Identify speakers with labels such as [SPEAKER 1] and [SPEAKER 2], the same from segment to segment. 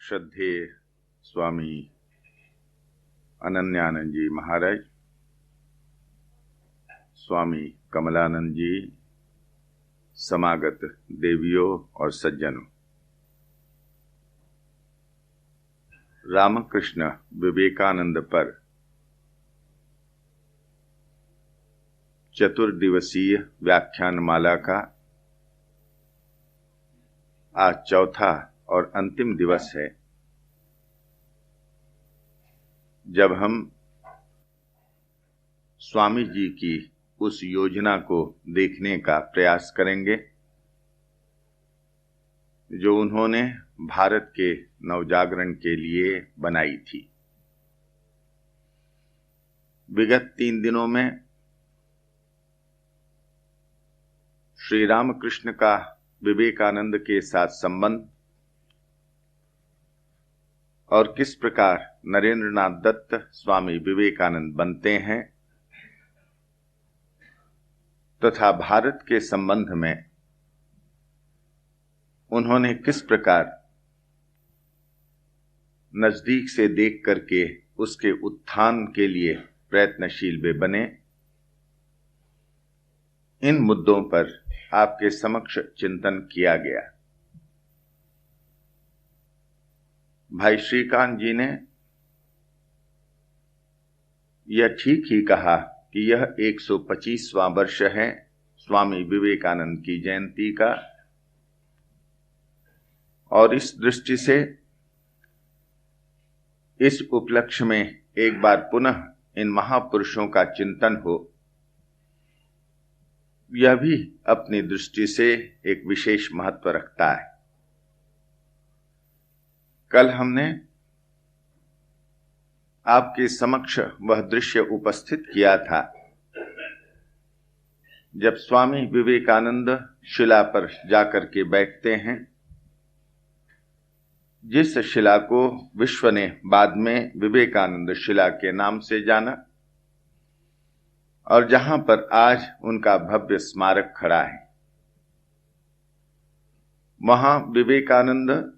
[SPEAKER 1] श्रद्धेय स्वामी अनन्यानंद जी महाराज, स्वामी कमलानंद जी, समागत देवियों और सज्जनों, रामकृष्ण विवेकानंद पर चतुर्दिवसीय व्याख्यानमाला का आज चौथा और अंतिम दिवस है, जब हम स्वामी जी की उस योजना को देखने का प्रयास करेंगे जो उन्होंने भारत के नवजागरण के लिए बनाई थी। विगत 3 दिनों में श्री रामकृष्ण का विवेकानंद के साथ संबंध और किस प्रकार नरेंद्रनाथ दत्त स्वामी विवेकानंद बनते हैं तथा भारत के संबंध में उन्होंने किस प्रकार नजदीक से देख करके उसके उत्थान के लिए प्रयत्नशील वे बने, इन मुद्दों पर आपके समक्ष चिंतन किया गया। भाई श्रीकांत जी ने यह ठीक ही कहा कि यह 125वां वर्ष है स्वामी विवेकानंद की जयंती का, और इस दृष्टि से इस उपलक्ष्य में एक बार पुनः इन महापुरुषों का चिंतन हो, यह भी अपनी दृष्टि से एक विशेष महत्व रखता है। कल हमने आपके समक्ष वह दृश्य उपस्थित किया था जब स्वामी विवेकानंद शिला पर जाकर के बैठते हैं, जिस शिला को विश्व ने बाद में विवेकानंद शिला के नाम से जाना और जहां पर आज उनका भव्य स्मारक खड़ा है। वहां विवेकानंद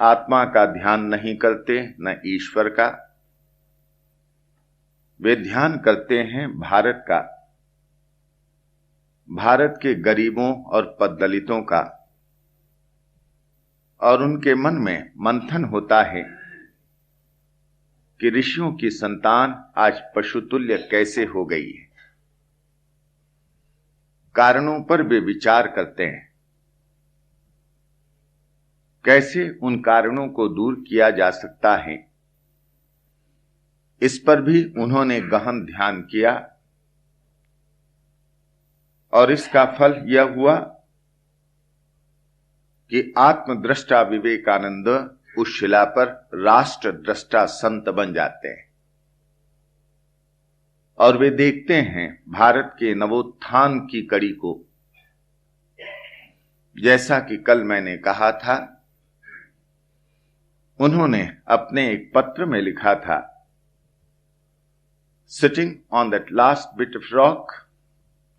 [SPEAKER 1] आत्मा का ध्यान नहीं करते, न ईश्वर का। वे ध्यान करते हैं भारत का, भारत के गरीबों और पददलितों का, और उनके मन में मंथन होता है कि ऋषियों की संतान आज पशुतुल्य कैसे हो गई है। कारणों पर वे विचार करते हैं, कैसे उन कारणों को दूर किया जा सकता है। इस पर भी उन्होंने गहन ध्यान किया और इसका फल यह हुआ कि आत्मद्रष्टा विवेकानंद उस शिला पर राष्ट्र दृष्टा संत बन जाते हैं और वे देखते हैं भारत के नवोत्थान की कड़ी को। जैसा कि कल मैंने कहा था, उन्होंने अपने एक पत्र में लिखा था, sitting on that last bit of rock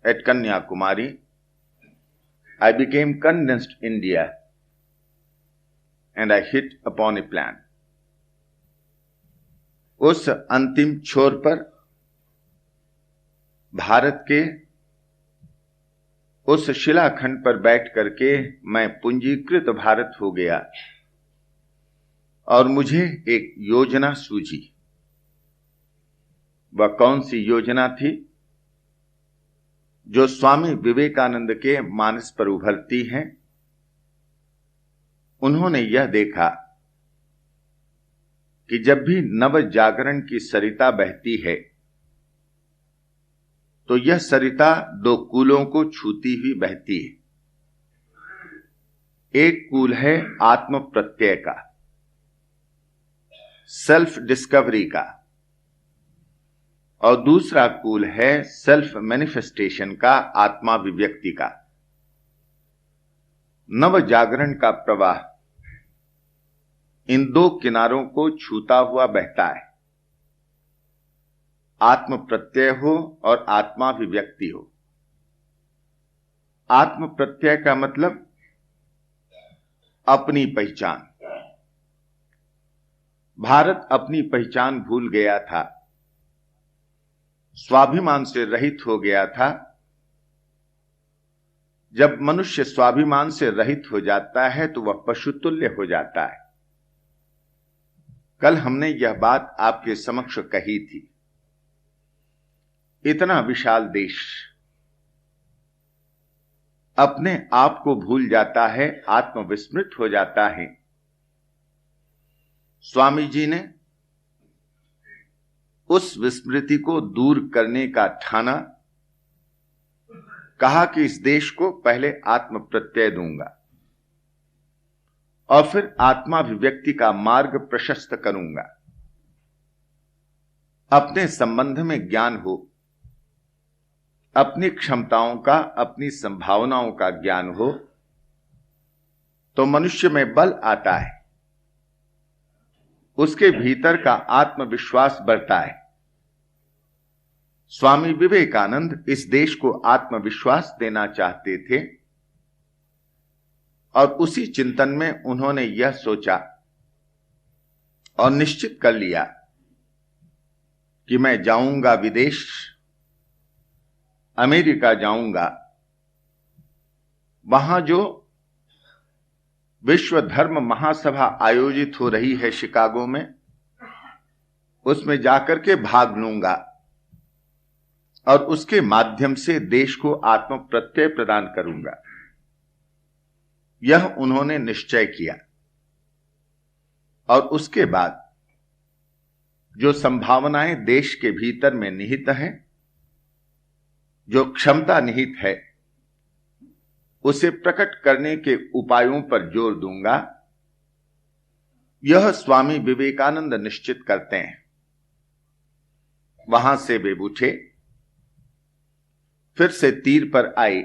[SPEAKER 1] at Kanyakumari I became convinced India and I hit upon a plan. उस अंतिम छोर पर भारत के उस शिलाखंड पर बैठ करके मैं पूंजीकृत भारत हो गया और मुझे एक योजना सूझी। वह कौन सी योजना थी जो स्वामी विवेकानंद के मानस पर उभरती है? उन्होंने यह देखा कि जब भी नव जागरण की सरिता बहती है तो यह सरिता 2 कूलों को छूती हुई बहती है। एक कूल है आत्म प्रत्यय का, सेल्फ डिस्कवरी का, और दूसरा कूल है सेल्फ मैनिफेस्टेशन का, आत्मा विव्यक्ति का। नव जागरण का प्रवाह इन 2 किनारों को छूता हुआ बहता है, आत्म प्रत्यय हो और आत्मा विव्यक्ति हो। आत्म प्रत्यय का मतलब अपनी पहचान। भारत अपनी पहचान भूल गया था, स्वाभिमान से रहित हो गया था। जब मनुष्य स्वाभिमान से रहित हो जाता है तो वह पशुतुल्य हो जाता है। कल हमने यह बात आपके समक्ष कही थी। इतना विशाल देश अपने आप को भूल जाता है, आत्मविस्मृत हो जाता है। स्वामी जी ने उस विस्मृति को दूर करने का ठाना, कहा कि इस देश को पहले आत्म प्रत्यय दूंगा और फिर आत्माभिव्यक्ति का मार्ग प्रशस्त करूंगा। अपने संबंध में ज्ञान हो, अपनी क्षमताओं का, अपनी संभावनाओं का ज्ञान हो तो मनुष्य में बल आता है, उसके भीतर का आत्मविश्वास बढ़ता है। स्वामी विवेकानंद इस देश को आत्मविश्वास देना चाहते थे और उसी चिंतन में उन्होंने यह सोचा और निश्चित कर लिया कि मैं जाऊंगा विदेश, अमेरिका जाऊंगा। वहां जो विश्व धर्म महासभा आयोजित हो रही है शिकागो में, उसमें जाकर के भाग लूंगा और उसके माध्यम से देश को आत्म प्रत्यय प्रदान करूंगा। यह उन्होंने निश्चय किया और उसके बाद जो संभावनाएं देश के भीतर में निहित हैं, जो क्षमता निहित है, उसे प्रकट करने के उपायों पर जोर दूंगा। यह स्वामी विवेकानंद निश्चित करते हैं। वहां से वे उठे, फिर से तीर पर आए।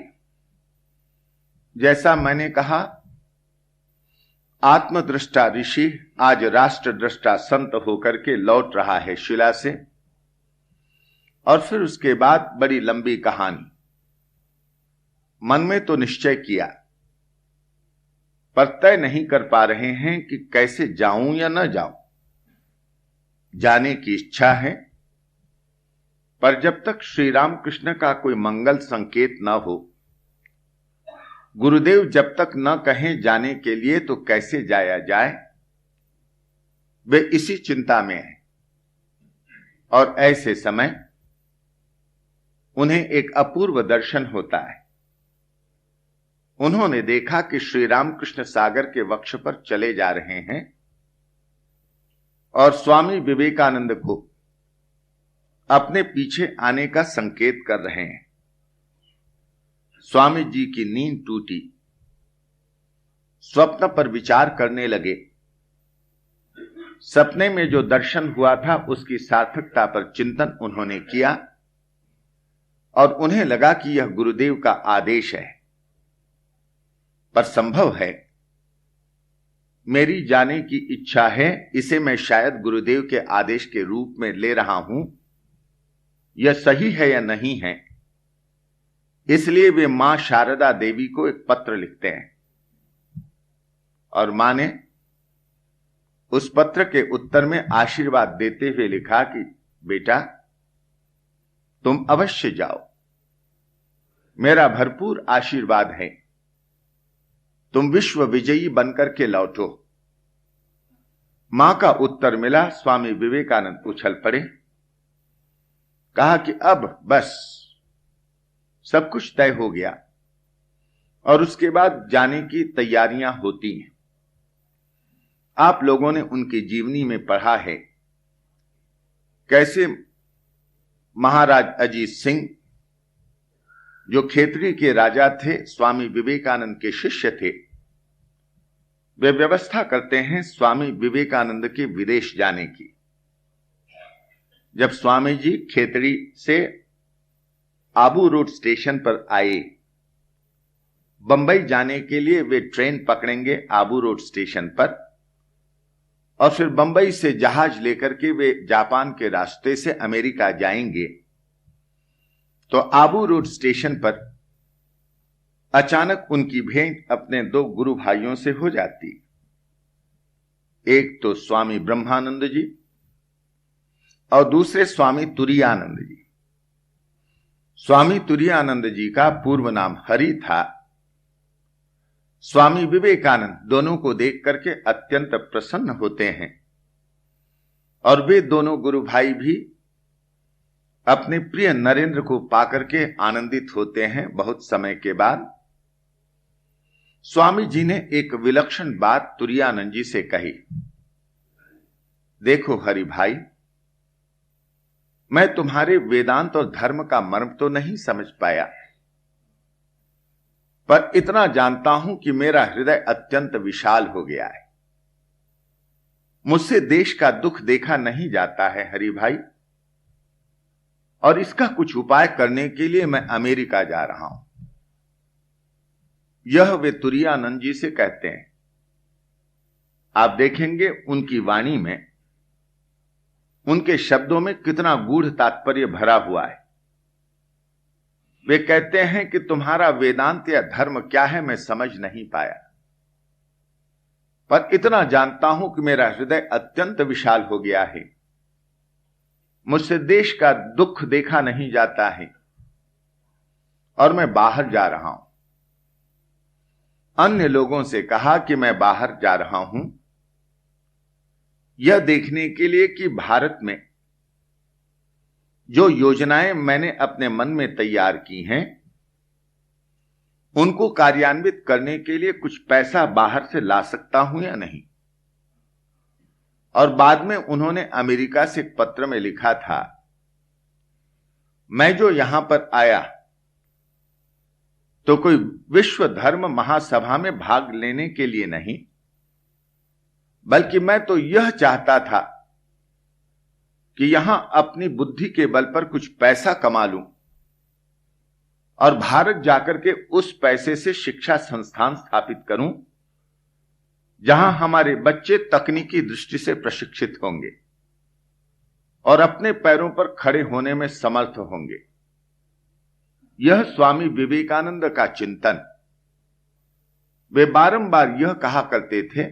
[SPEAKER 1] जैसा मैंने कहा, आत्मदृष्टा ऋषि आज राष्ट्र दृष्टा संत होकर के लौट रहा है शिला से। और फिर उसके बाद बड़ी लंबी कहानी। मन में तो निश्चय किया, पर तय नहीं कर पा रहे हैं कि कैसे जाऊं या न जाऊं। जाने की इच्छा है, पर जब तक श्री रामकृष्ण का कोई मंगल संकेत न हो, गुरुदेव जब तक न कहें जाने के लिए, तो कैसे जाया जाए। वे इसी चिंता में हैं। और ऐसे समय उन्हें एक अपूर्व दर्शन होता है। उन्होंने देखा कि श्री रामकृष्ण सागर के वक्ष पर चले जा रहे हैं और स्वामी विवेकानंद को अपने पीछे आने का संकेत कर रहे हैं। स्वामी जी की नींद टूटी, स्वप्न पर विचार करने लगे। सपने में जो दर्शन हुआ था उसकी सार्थकता पर चिंतन उन्होंने किया और उन्हें लगा कि यह गुरुदेव का आदेश है। पर संभव है, मेरी जाने की इच्छा है, इसे मैं शायद गुरुदेव के आदेश के रूप में ले रहा हूं। यह सही है या नहीं है, इसलिए वे मां शारदा देवी को एक पत्र लिखते हैं और मां ने उस पत्र के उत्तर में आशीर्वाद देते हुए लिखा कि बेटा, तुम अवश्य जाओ, मेरा भरपूर आशीर्वाद है। तुम विश्व विजयी बनकर के लौटो। मां का उत्तर मिला। स्वामी विवेकानंद उछल पड़े, कहा कि अब बस सब कुछ तय हो गया और उसके बाद जाने की तैयारियां होती हैं। आप लोगों ने उनकी जीवनी में पढ़ा है कैसे महाराज अजीत सिंह, जो खेतरी के राजा थे, स्वामी विवेकानंद के शिष्य थे, वे व्यवस्था करते हैं स्वामी विवेकानंद के विदेश जाने की। जब स्वामी जी खेतरी से आबू रोड स्टेशन पर आए, बंबई जाने के लिए वे ट्रेन पकड़ेंगे आबू रोड स्टेशन पर और फिर बंबई से जहाज लेकर के वे जापान के रास्ते से अमेरिका जाएंगे। तो आबू रोड स्टेशन पर अचानक उनकी भेंट अपने दो गुरु भाइयों से हो जाती। एक तो स्वामी ब्रह्मानंद जी और दूसरे स्वामी तुरीयानंद जी। स्वामी तुरीयानंद जी का पूर्व नाम हरि था। स्वामी विवेकानंद दोनों को देख करके अत्यंत प्रसन्न होते हैं और वे दोनों गुरु भाई भी अपने प्रिय नरेंद्र को पाकर के आनंदित होते हैं। बहुत समय के बाद स्वामी जी ने एक विलक्षण बात तुरीयानंद जी से कही। देखो हरि भाई, मैं तुम्हारे वेदांत और धर्म का मर्म तो नहीं समझ पाया, पर इतना जानता हूं कि मेरा हृदय अत्यंत विशाल हो गया है। मुझसे देश का दुख देखा नहीं जाता है हरि भाई, और इसका कुछ उपाय करने के लिए मैं अमेरिका जा रहा हूं। यह वे तुरीयानंद जी से कहते हैं। आप देखेंगे उनकी वाणी में, उनके शब्दों में कितना गूढ़ तात्पर्य भरा हुआ है। वे कहते हैं कि तुम्हारा वेदांत या धर्म क्या है मैं समझ नहीं पाया, पर इतना जानता हूं कि मेरा हृदय अत्यंत विशाल हो गया है। मुझसे देश का दुख देखा नहीं जाता है और मैं बाहर जा रहा हूं। अन्य लोगों से कहा कि मैं बाहर जा रहा हूं यह देखने के लिए कि भारत में जो योजनाएं मैंने अपने मन में तैयार की हैं उनको कार्यान्वित करने के लिए कुछ पैसा बाहर से ला सकता हूं या नहीं। और बाद में उन्होंने अमेरिका से एक पत्र में लिखा था, मैं जो यहां पर आया तो कोई विश्व धर्म महासभा में भाग लेने के लिए नहीं, बल्कि मैं तो यह चाहता था कि यहां अपनी बुद्धि के बल पर कुछ पैसा कमा लूं और भारत जाकर के उस पैसे से शिक्षा संस्थान स्थापित करूं जहां हमारे बच्चे तकनीकी दृष्टि से प्रशिक्षित होंगे और अपने पैरों पर खड़े होने में समर्थ होंगे। यह स्वामी विवेकानंद का चिंतन। वे बारंबार यह कहा करते थे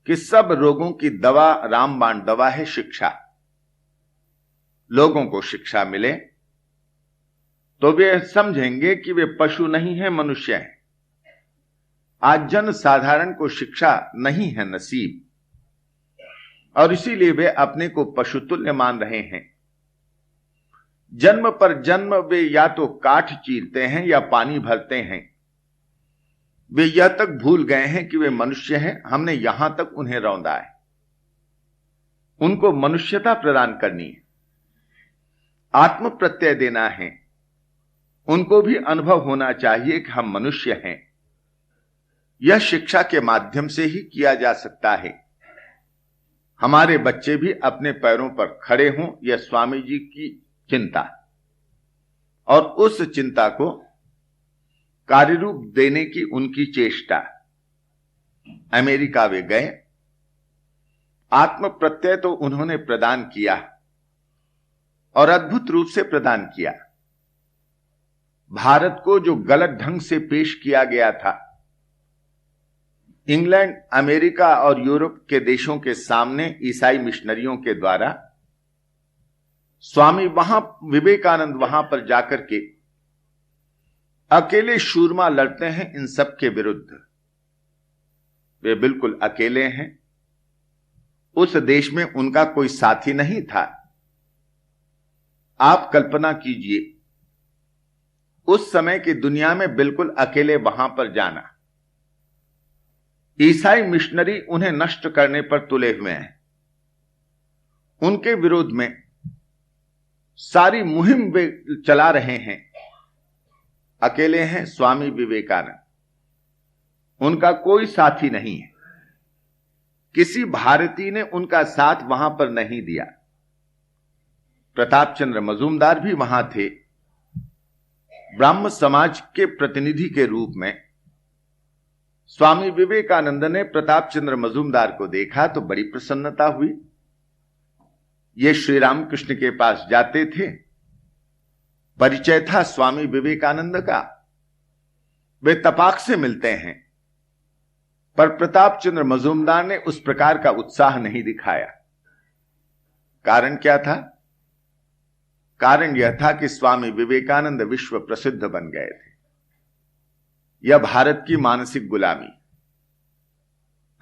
[SPEAKER 1] कि सब रोगों की दवा रामबाण दवा है शिक्षा। लोगों को शिक्षा मिले तो वे समझेंगे कि वे पशु नहीं है, मनुष्य हैं। आज जन साधारण को शिक्षा नहीं है नसीब, और इसीलिए वे अपने को पशुतुल्य मान रहे हैं। जन्म पर जन्म वे या तो काठ चीरते हैं या पानी भरते हैं। वे यह तक भूल गए हैं कि वे मनुष्य हैं, हमने यहां तक उन्हें रौंदा है। उनको मनुष्यता प्रदान करनी है, आत्म प्रत्यय देना है। उनको भी अनुभव होना चाहिए कि हम मनुष्य हैं। यह शिक्षा के माध्यम से ही किया जा सकता है। हमारे बच्चे भी अपने पैरों पर खड़े हों, यह स्वामी जी की चिंता, और उस चिंता को कार्यरूप देने की उनकी चेष्टा। अमेरिका वे गए, आत्म प्रत्यय तो उन्होंने प्रदान किया और अद्भुत रूप से प्रदान किया। भारत को जो गलत ढंग से पेश किया गया था, इंग्लैंड, अमेरिका और यूरोप के देशों के सामने ईसाई मिशनरियों के द्वारा, स्वामी विवेकानंद वहां पर जाकर के अकेले शूरमा लड़ते हैं इन सब के विरुद्ध। वे बिल्कुल अकेले हैं। उस देश में उनका कोई साथी नहीं था। आप कल्पना कीजिए, उस समय की दुनिया में बिल्कुल अकेले वहां पर जाना। ईसाई मिशनरी उन्हें नष्ट करने पर तुले हुए हैं। उनके विरोध में सारी मुहिम वे चला रहे हैं। अकेले हैं स्वामी विवेकानंद, उनका कोई साथी नहीं है। किसी भारतीय ने उनका साथ वहां पर नहीं दिया। प्रताप चंद्र मजूमदार भी वहां थे। ब्राह्म समाज के प्रतिनिधि के रूप में स्वामी विवेकानंद ने प्रताप चंद्र मजूमदार को देखा तो बड़ी प्रसन्नता हुई। ये श्री रामकृष्ण के पास जाते थे, परिचय था स्वामी विवेकानंद का। वे तपाक से मिलते हैं, पर प्रताप चंद्र मजूमदार ने उस प्रकार का उत्साह नहीं दिखाया। कारण क्या था? कारण यह था कि स्वामी विवेकानंद विश्व प्रसिद्ध बन गए थे। यह भारत की मानसिक गुलामी।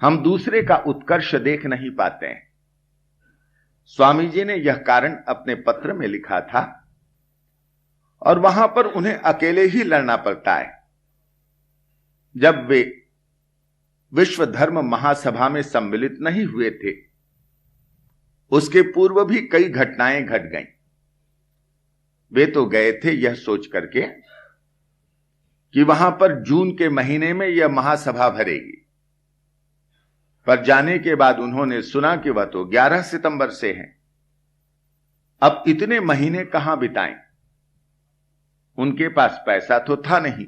[SPEAKER 1] हम दूसरे का उत्कर्ष देख नहीं पाते हैं। स्वामी जी ने यह कारण अपने पत्र में लिखा था और वहां पर उन्हें अकेले ही लड़ना पड़ता है। जब वे विश्व धर्म महासभा में सम्मिलित नहीं हुए थे, उसके पूर्व भी कई घटनाएं घट गईं। वे तो गए थे यह सोच करके कि वहां पर जून के महीने में यह महासभा भरेगी, पर जाने के बाद उन्होंने सुना कि वह तो 11 सितंबर से है। अब इतने महीने कहां बिताएं? उनके पास पैसा तो था नहीं,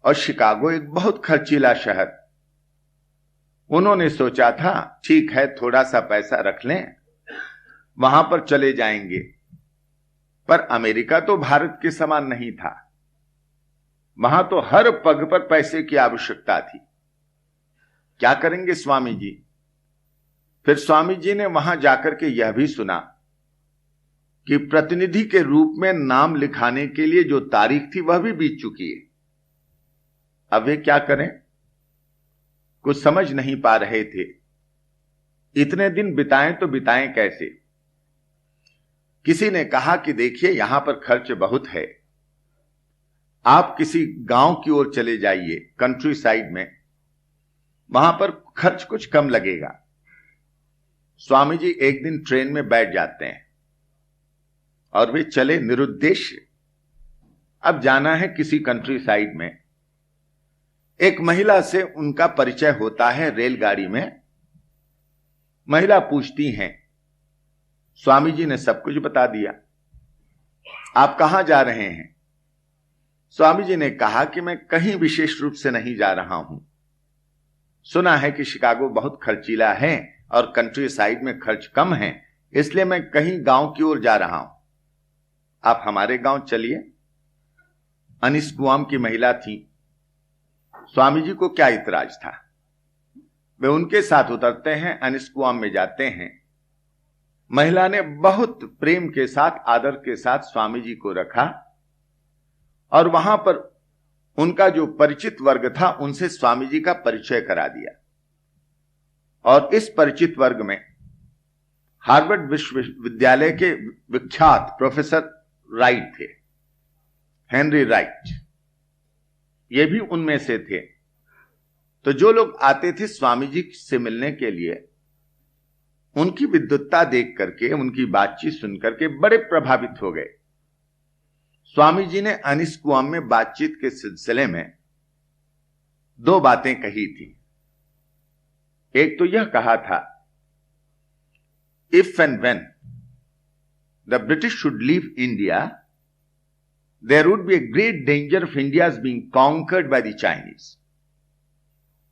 [SPEAKER 1] और शिकागो एक बहुत खर्चीला शहर। उन्होंने सोचा था ठीक है, थोड़ा सा पैसा रख लें, वहां पर चले जाएंगे। पर अमेरिका तो भारत के समान नहीं था। वहां तो हर पग पर पैसे की आवश्यकता थी। क्या करेंगे स्वामी जी? फिर स्वामी जी ने वहां जाकर के यह भी सुना कि प्रतिनिधि के रूप में नाम लिखाने के लिए जो तारीख थी वह भी बीत चुकी है। अब वे क्या करें? कुछ समझ नहीं पा रहे थे। इतने दिन बिताएं तो बिताएं कैसे? किसी ने कहा कि देखिए यहां पर खर्च बहुत है, आप किसी गांव की ओर चले जाइए, कंट्री साइड में, वहां पर खर्च कुछ कम लगेगा। स्वामी जी एक दिन ट्रेन में बैठ जाते हैं और वे चले निरुद्देश्य। अब जाना है किसी कंट्री साइड में। एक महिला से उनका परिचय होता है रेलगाड़ी में। महिला पूछती हैं, स्वामी जी ने सब कुछ बता दिया। आप कहां जा रहे हैं? स्वामी जी ने कहा कि मैं कहीं विशेष रूप से नहीं जा रहा हूं। सुना है कि शिकागो बहुत खर्चीला है और कंट्री साइड में खर्च कम है, इसलिए मैं कहीं गांव की ओर जा रहा हूं। आप हमारे गांव चलिए। अनिस्कुआम की महिला थी। स्वामी जी को क्या इतराज था? वे उनके साथ उतरते हैं, अनिस्कुआम में जाते हैं। महिला ने बहुत प्रेम के साथ, आदर के साथ स्वामी जी को रखा और वहां पर उनका जो परिचित वर्ग था उनसे स्वामी जी का परिचय करा दिया। और इस परिचित वर्ग में हार्वर्ड विश्वविद्यालय के विख्यात प्रोफेसर राइट थे, हेनरी राइट, ये भी उनमें से थे। तो जो लोग आते थे स्वामी जी से मिलने के लिए, उनकी विद्वत्ता देख करके, उनकी बातचीत सुन करके बड़े प्रभावित हो गए। स्वामी जी ने अनिस्कुआम में बातचीत के सिलसिले में 2 बातें कही थी। एक तो यह कहा था, if and when the British should leave India, there would be a great danger of India's being conquered by the Chinese.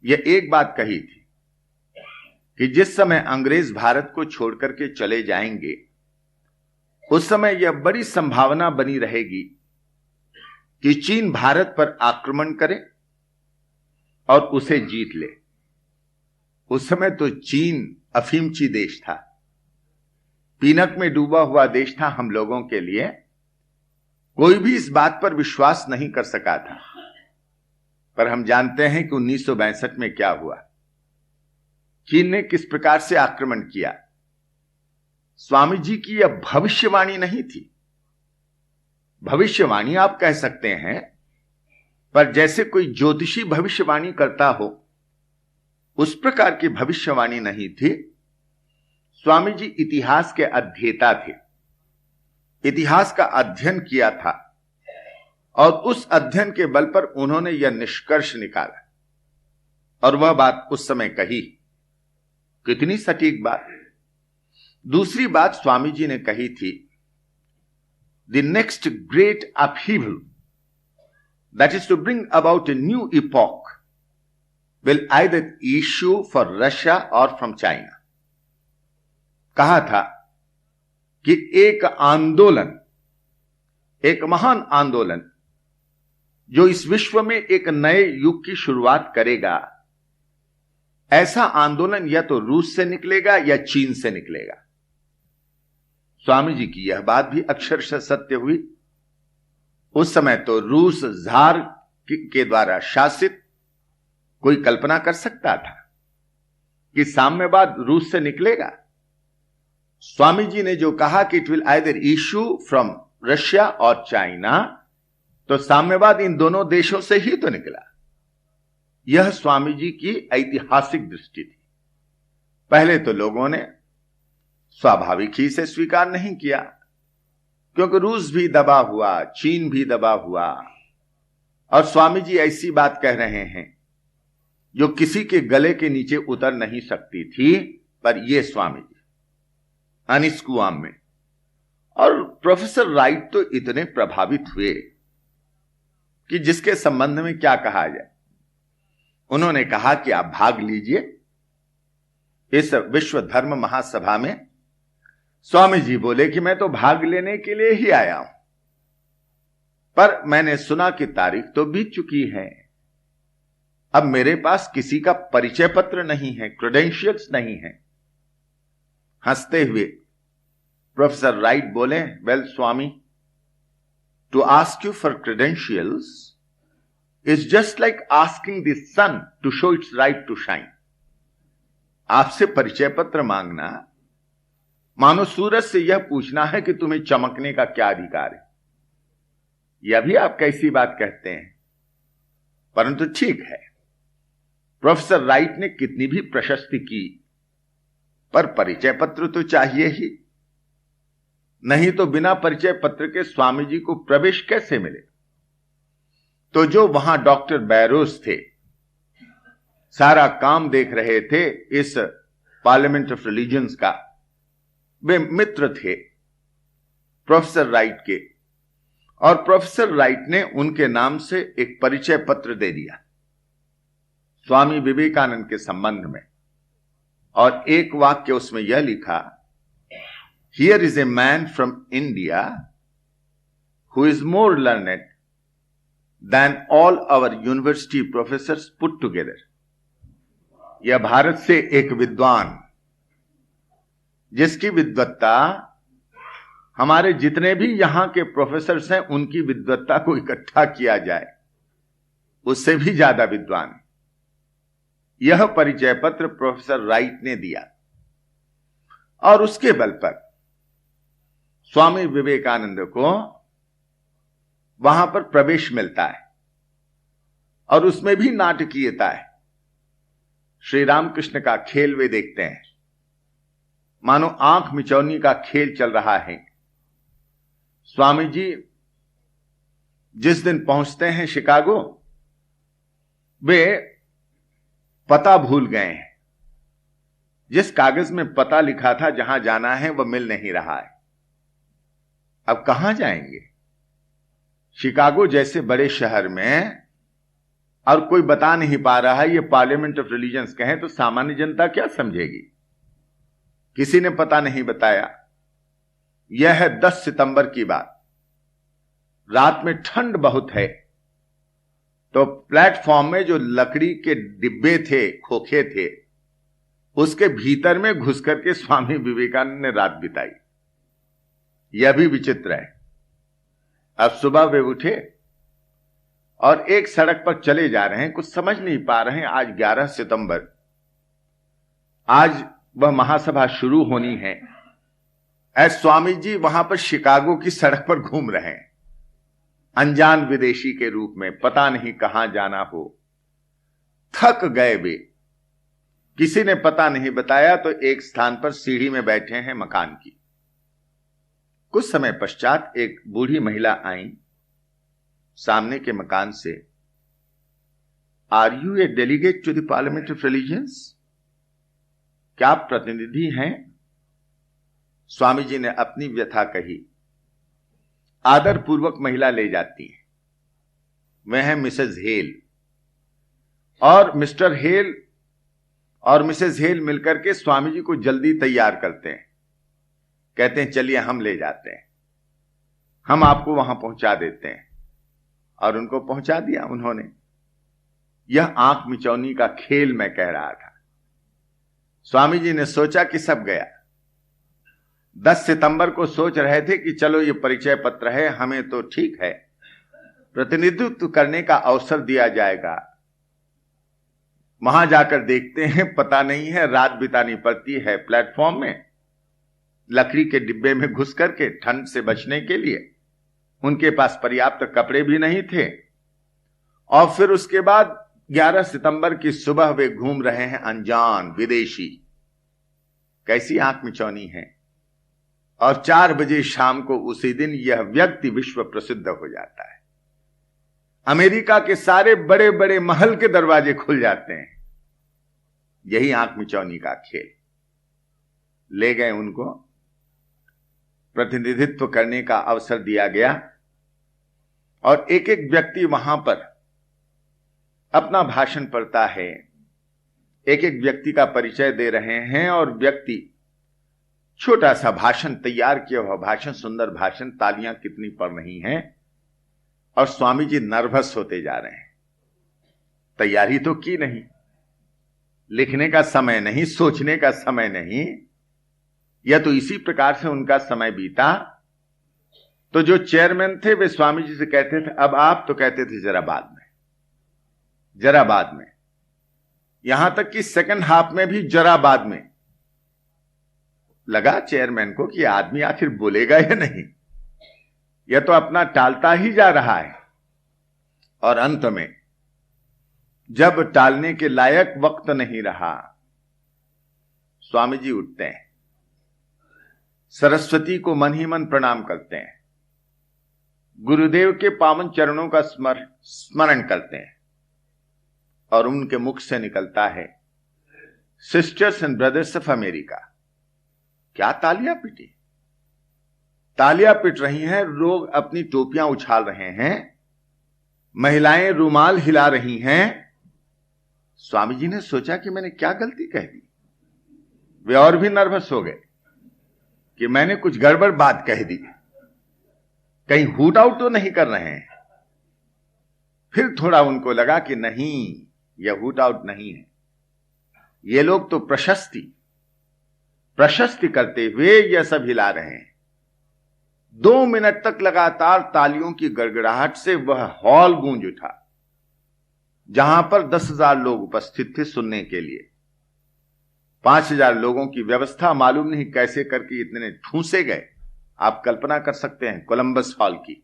[SPEAKER 1] यह एक बात कही थी कि जिस समय अंग्रेज भारत को छोड़ करके चले जाएंगे, उस समय यह बड़ी संभावना बनी रहेगी कि चीन भारत पर आक्रमण करे और उसे जीत ले। उस समय तो चीन अफीमची देश था, पीनक में डूबा हुआ देश था हम लोगों के लिए। कोई भी इस बात पर विश्वास नहीं कर सका था। पर हम जानते हैं कि 1962 में क्या हुआ। चीन ने किस प्रकार से आक्रमण किया। स्वामी जी की यह भविष्यवाणी नहीं थी। भविष्यवाणी आप कह सकते हैं, पर जैसे कोई ज्योतिषी भविष्यवाणी करता हो, उस प्रकार की भविष्यवाणी नहीं थी। स्वामी जी इतिहास के अध्येता थे, इतिहास का अध्ययन किया था और उस अध्ययन के बल पर उन्होंने यह निष्कर्ष निकाला और वह बात उस समय कही। कितनी सटीक बात। दूसरी बात स्वामी जी ने कही थी, the next great upheaval that is to bring about a new epoch will either issue for Russia or from China. कहा था कि एक आंदोलन, एक महान आंदोलन जो इस विश्व में एक नए युग की शुरुआत करेगा। ऐसा आंदोलन या तो रूस से निकलेगा या चीन से निकलेगा। स्वामी जी की यह बात भी अक्षरशः सत्य हुई। उस समय तो रूस जार के द्वारा शासित, कोई कल्पना कर सकता था कि साम्यवाद रूस से निकलेगा? स्वामी जी ने जो कहा कि it will either issue from Russia और चाइना, तो साम्यवाद इन दोनों देशों से ही तो निकला। यह स्वामी जी की ऐतिहासिक दृष्टि थी। पहले तो लोगों ने स्वाभाविक ही से स्वीकार नहीं किया, क्योंकि रूस भी दबा हुआ, चीन भी दबा हुआ, और स्वामी जी ऐसी बात कह रहे हैं जो किसी के गले के नीचे उतर नहीं सकती थी। पर ये स्वामी जी अनिस्कुआम में, और प्रोफेसर राइट तो इतने प्रभावित हुए कि जिसके संबंध में क्या कहा जाए। उन्होंने कहा कि आप भाग लीजिए इस विश्व धर्म महासभा में। स्वामी जी बोले कि मैं तो भाग लेने के लिए ही आया हूं, पर मैंने सुना कि तारीख तो बीत चुकी है, अब मेरे पास किसी का परिचय पत्र नहीं है, क्रेडेंशियल्स नहीं है। हंसते हुए प्रोफेसर राइट बोले, well Swami, to ask you for credentials is just like asking the sun to show its right to shine. आपसे परिचय पत्र मांगना मानो सूरज से यह पूछना है कि तुम्हें चमकने का क्या अधिकार है। यह भी आप कैसी बात कहते हैं? परंतु ठीक है, प्रोफेसर राइट ने कितनी भी प्रशस्ति की, पर परिचय पत्र तो चाहिए ही, नहीं तो बिना परिचय पत्र के स्वामी जी को प्रवेश कैसे मिले? तो जो वहां डॉक्टर बैरोस थे, सारा काम देख रहे थे इस पार्लियामेंट ऑफ रिलीजन्स का, वे मित्र थे प्रोफेसर राइट के, और प्रोफेसर राइट ने उनके नाम से एक परिचय पत्र दे दिया स्वामी विवेकानंद के संबंध में, और एक वाक्य उसमें यह लिखा, here is a man from India who is more learned than all our university professors put together. यह भारत से एक विद्वान, जिसकी विद्वत्ता हमारे जितने भी यहां के प्रोफेसर्स हैं उनकी विद्वत्ता को इकट्ठा किया जाए उससे भी ज्यादा विद्वान। यह परिचय पत्र प्रोफेसर राइट ने दिया, और उसके बल पर स्वामी विवेकानंद को वहां पर प्रवेश मिलता है, और उसमें भी नाटकीयता है। श्री रामकृष्ण का खेल वे देखते हैं, मानो आंख मिचौनी का खेल चल रहा है। स्वामी जी जिस दिन पहुंचते हैं शिकागो, वे पता भूल गए हैं। जिस कागज में पता लिखा था जहां जाना है वह मिल नहीं रहा है। अब कहां जाएंगे? शिकागो जैसे बड़े शहर में, और कोई बता नहीं पा रहा है। ये पार्लियामेंट ऑफ रिलीजन्स कहें तो सामान्य जनता क्या समझेगी? किसी ने पता नहीं बताया। यह है 10 सितंबर की बात, रात में ठंड बहुत है, तो प्लेटफॉर्म में जो लकड़ी के डिब्बे थे, खोखे थे, उसके भीतर में घुस करके स्वामी विवेकानंद ने रात बिताई। यह भी विचित्र है। अब सुबह वे उठे और एक सड़क पर चले जा रहे हैं, कुछ समझ नहीं पा रहे हैं। आज 11 सितंबर, आज वह महासभा शुरू होनी है। ऐसे स्वामी जी वहां पर शिकागो की सड़क पर घूम रहे हैं, अनजान विदेशी के रूप में, पता नहीं कहां जाना हो। थक गए वे, किसी ने पता नहीं बताया, तो एक स्थान पर सीढ़ी में बैठे हैं मकान की। कुछ समय पश्चात एक बूढ़ी महिला आई सामने के मकान से। Are you a delegate to the Parliament of Religions? क्या आप प्रतिनिधि हैं? स्वामी जी ने अपनी व्यथा कही। आदर पूर्वक महिला ले जाती है। वह है मिसेज हेल, और मिस्टर हेल और मिसेज हेल मिलकर के स्वामी जी को जल्दी तैयार करते हैं। कहते हैं चलिए हम ले जाते हैं, हम आपको वहां पहुंचा देते हैं। और उनको पहुंचा दिया उन्होंने। यह आंख मिचौनी का खेल मैं कह रहा था। स्वामी जी ने सोचा कि सब गया। 10 सितंबर को सोच रहे थे कि चलो ये परिचय पत्र है, हमें तो ठीक है, प्रतिनिधित्व करने का अवसर दिया जाएगा। वहां जाकर देखते हैं, पता नहीं है, रात बितानी पड़ती है प्लेटफॉर्म में, लकड़ी के डिब्बे में घुस करके ठंड से बचने के लिए। उनके पास पर्याप्त कपड़े भी नहीं थे। और फिर उसके बाद 11 सितंबर की सुबह वे घूम रहे हैं अनजान विदेशी। कैसी आंख मिचौनी है। और 4 बजे शाम को उसी दिन यह व्यक्ति विश्व प्रसिद्ध हो जाता है। अमेरिका के सारे बड़े बड़े महल के दरवाजे खुल जाते हैं। यही आंख मिचौनी का खेल। ले गए उनको, प्रतिनिधित्व करने का अवसर दिया गया और एक एक व्यक्ति वहां पर अपना भाषण पढ़ता है। एक एक व्यक्ति का परिचय दे रहे हैं और व्यक्ति छोटा सा भाषण तैयार किया हुआ भाषण, सुंदर भाषण, तालियां कितनी पड़ रही हैं और स्वामी जी नर्वस होते जा रहे हैं। तैयारी तो की नहीं, लिखने का समय नहीं, सोचने का समय नहीं। यह तो इसी प्रकार से उनका समय बीता। तो जो चेयरमैन थे वे स्वामी जी से कहते थे अब आप, तो कहते थे जरा बाद में, जरा बाद में। यहां तक कि सेकंड हाफ में भी जरा बाद में। लगा चेयरमैन को कि आदमी आखिर बोलेगा या नहीं, यह तो अपना टालता ही जा रहा है। और अंत में जब टालने के लायक वक्त नहीं रहा, स्वामी जी उठते हैं, सरस्वती को मन ही मन प्रणाम करते हैं, गुरुदेव के पावन चरणों का स्मरण करते हैं और उनके मुख से निकलता है sisters and brothers of America. क्या तालियां पिटी, तालियां पिट रही हैं, लोग अपनी टोपियां उछाल रहे हैं, महिलाएं रुमाल हिला रही हैं। स्वामी जी ने सोचा कि मैंने क्या गलती कह दी। वे और भी नर्वस हो गए कि मैंने कुछ गड़बड़ बात कह दी, कहीं हुट आउट तो नहीं कर रहे हैं। फिर थोड़ा उनको लगा कि नहीं, यह हुट आउट नहीं है, ये लोग तो प्रशस्ति करते हुए यह सब हिला रहे हैं। 2 मिनट तक लगातार तालियों की गड़गड़ाहट से वह हॉल गूंज उठा, जहां पर 10,000 लोग उपस्थित थे सुनने के लिए। 5,000 लोगों की व्यवस्था मालूम नहीं कैसे करके इतने ठूंसे गए। आप कल्पना कर सकते हैं कोलंबस हॉल की।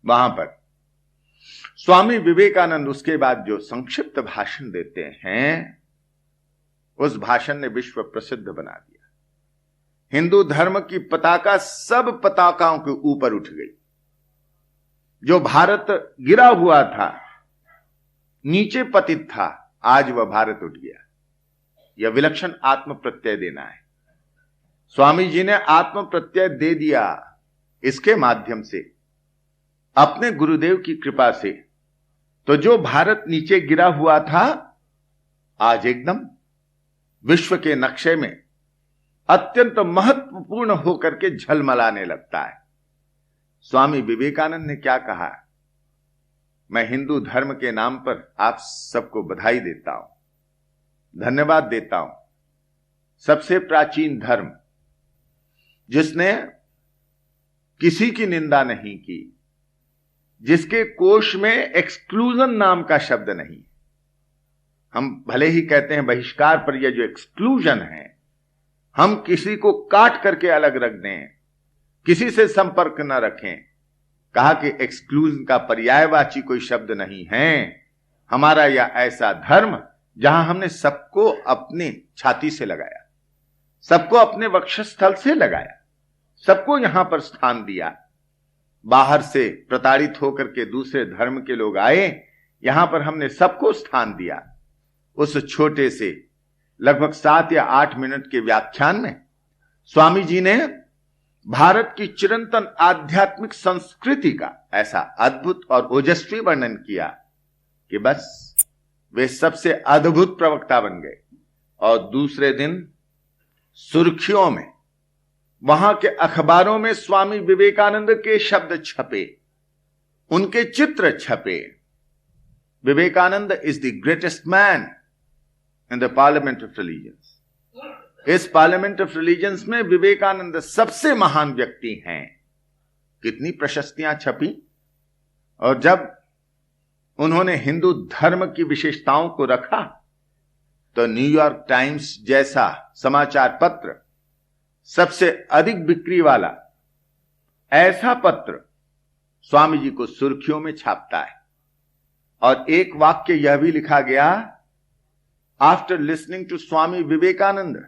[SPEAKER 1] वहां पर स्वामी विवेकानंद उसके बाद जो संक्षिप्त भाषण देते हैं, उस भाषण ने विश्व प्रसिद्ध बना दिया। हिंदू धर्म की पताका सब पताकाओं के ऊपर उठ गई। जो भारत गिरा हुआ था, नीचे पतित था, आज वह भारत उठ गया। यह विलक्षण आत्म प्रत्यय देना है। स्वामी जी ने आत्म प्रत्यय दे दिया। इसके माध्यम से, अपने गुरुदेव की कृपा से, तो जो भारत नीचे गिरा हुआ था, आज एकदम विश्व के नक्शे में अत्यंत महत्वपूर्ण होकर के झलमलाने लगता है। स्वामी विवेकानंद ने क्या कहा? मैं हिंदू धर्म के नाम पर आप सबको बधाई देता हूं, धन्यवाद देता हूं। सबसे प्राचीन धर्म, जिसने किसी की निंदा नहीं की, जिसके कोश में एक्सक्लूजन नाम का शब्द नहीं। हम भले ही कहते हैं बहिष्कार, पर यह जो एक्सक्लूजन है, हम किसी को काट करके अलग रख दें, किसी से संपर्क न रखें। कहा कि एक्सक्लूजन का पर्यायवाची कोई शब्द नहीं है। हमारा यह ऐसा धर्म जहां हमने सबको अपनी छाती से लगाया, सबको अपने वक्षस्थल से लगाया, सबको यहां पर स्थान दिया। बाहर से प्रताड़ित होकर के दूसरे धर्म के लोग आए, यहां पर हमने सबको स्थान दिया। उस छोटे से लगभग 7 या 8 मिनट के व्याख्यान में स्वामी जी ने भारत की चिरंतन आध्यात्मिक संस्कृति का ऐसा अद्भुत और ओजस्वी वर्णन किया कि बस वे सबसे अद्भुत प्रवक्ता बन गए। और दूसरे दिन सुर्खियों में, वहां के अखबारों में स्वामी विवेकानंद के शब्द छपे। उनके चित्र छपे। Vivekananda is the greatest man in the Parliament of Religions. इस पार्लियामेंट ऑफ रिलीजन्स में विवेकानंद सबसे महान व्यक्ति हैं। कितनी प्रशस्तियां छपी। और जब उन्होंने हिंदू धर्म की विशेषताओं को रखा तो न्यूयॉर्क टाइम्स जैसा समाचार पत्र, सबसे अधिक बिक्री वाला ऐसा पत्र, स्वामी जी को सुर्खियों में छापता है। और एक वाक्य यह भी लिखा गया, after listening to Swami Vivekananda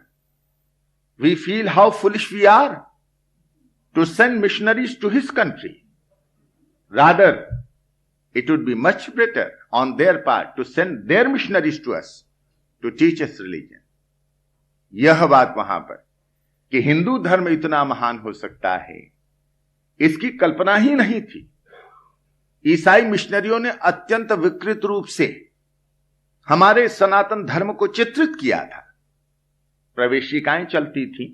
[SPEAKER 1] we feel how foolish we are to send missionaries to his country, rather it would be much better on their part to send their missionaries to us to teach us religion. यह बात वहां पर कि हिंदू धर्म इतना महान हो सकता है, इसकी कल्पना ही नहीं थी। ईसाई मिशनरियों ने अत्यंत विकृत रूप से हमारे सनातन धर्म को चित्रित किया था। प्रवेशिकाएं चलती थी,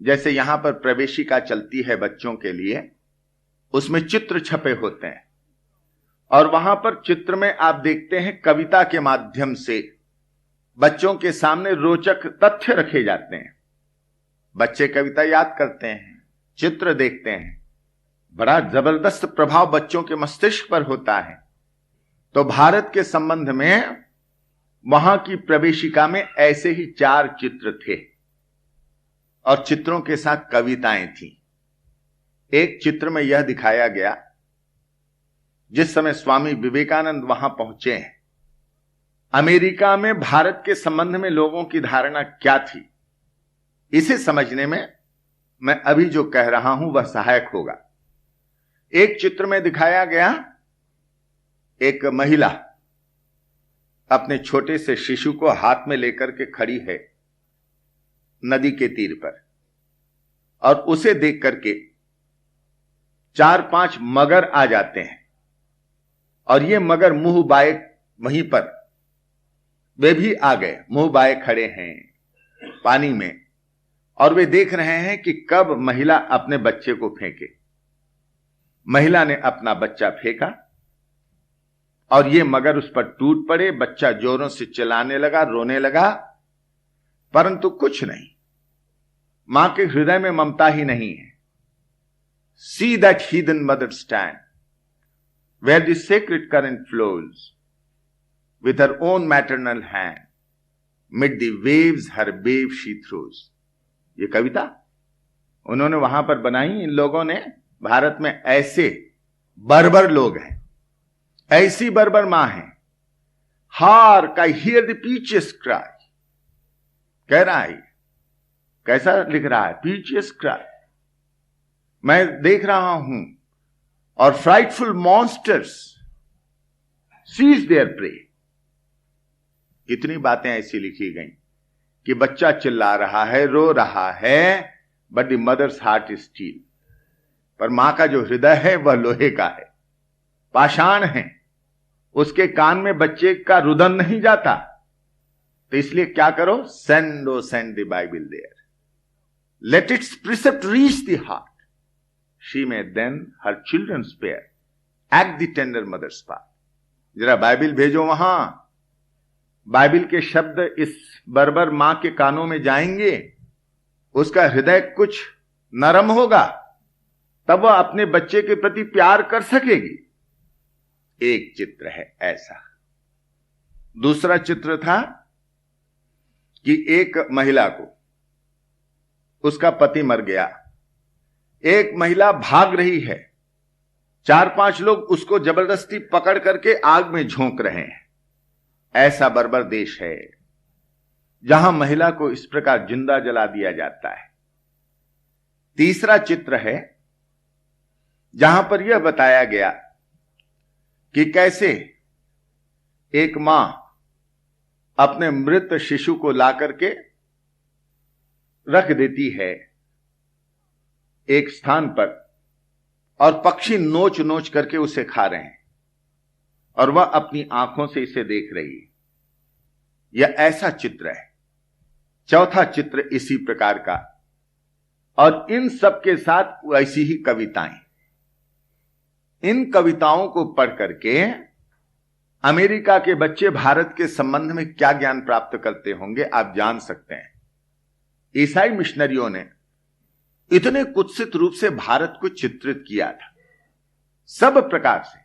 [SPEAKER 1] जैसे यहां पर प्रवेशिका चलती है बच्चों के लिए, उसमें चित्र छपे होते हैं। और वहां पर चित्र में आप देखते हैं कविता के माध्यम से बच्चों के सामने रोचक तथ्य रखे जाते हैं। बच्चे कविता याद करते हैं, चित्र देखते हैं, बड़ा जबरदस्त प्रभाव बच्चों के मस्तिष्क पर होता है। तो भारत के संबंध में वहां की प्रवेशिका में ऐसे ही 4 चित्र थे और चित्रों के साथ कविताएं थी। एक चित्र में यह दिखाया गया, जिस समय स्वामी विवेकानंद वहां पहुंचे हैं, अमेरिका में भारत के संबंध में लोगों की धारणा क्या थी, इसे समझने में मैं अभी जो कह रहा हूं वह सहायक होगा। एक चित्र में दिखाया गया, एक महिला अपने छोटे से शिशु को हाथ में लेकर के खड़ी है नदी के तीर पर, और उसे देख करके 4-5 मगर आ जाते हैं और ये मगर मुंह बाए वहीं पर वे भी आ गए, मुंह बाए खड़े हैं पानी में, और वे देख रहे हैं कि कब महिला अपने बच्चे को फेंके। महिला ने अपना बच्चा फेंका और ये मगर उस पर टूट पड़े। बच्चा जोरों से चिल्लाने लगा, रोने लगा, परंतु कुछ नहीं, मां के हृदय में ममता ही नहीं है। See that heathen mother stand where the sacred current flows with her own maternal hand, mid the waves her babe she throws. ये कविता उन्होंने वहां पर बनाई। इन लोगों ने, भारत में ऐसे बर्बर लोग हैं, ऐसी बर्बर मां है। Hark I hear the peaches cry, कह रहा है, कैसा लिख रहा है, पीचेस क्राई, मैं देख रहा हूं, और frightful monsters seize their prey. कितनी बातें ऐसी लिखी गई कि बच्चा चिल्ला रहा है, रो रहा है, but the mother's heart is steel. पर मां का जो हृदय है वह लोहे का है, पाषाण है, उसके कान में बच्चे का रुदन नहीं जाता। तो इसलिए क्या करो, send the Bible there, let its precept reach the heart, she may then her children spare, act the tender mother's part. जरा बाइबिल भेजो वहां, बाइबिल के शब्द इस बर्बर मां के कानों में जाएंगे, उसका हृदय कुछ नरम होगा, तब वह अपने बच्चे के प्रति प्यार कर सकेगी। एक चित्र है ऐसा। दूसरा चित्र था कि एक महिला को उसका पति मर गया, एक महिला भाग रही है, 4-5 लोग उसको जबरदस्ती पकड़ करके आग में झोंक रहे हैं। ऐसा बर्बर देश है जहां महिला को इस प्रकार जिंदा जला दिया जाता है। तीसरा चित्र है जहां पर यह बताया गया कि कैसे एक मां अपने मृत शिशु को ला करके रख देती है एक स्थान पर, और पक्षी नोच नोच करके उसे खा रहे हैं, और वह अपनी आंखों से इसे देख रही है। यह ऐसा चित्र है। चौथा चित्र इसी प्रकार का, और इन सब के साथ ऐसी ही कविताएं। इन कविताओं को पढ़ करके अमेरिका के बच्चे भारत के संबंध में क्या ज्ञान प्राप्त करते होंगे आप जान सकते हैं। ईसाई मिशनरियों ने इतने कुत्सित रूप से भारत को चित्रित किया था, सब प्रकार से,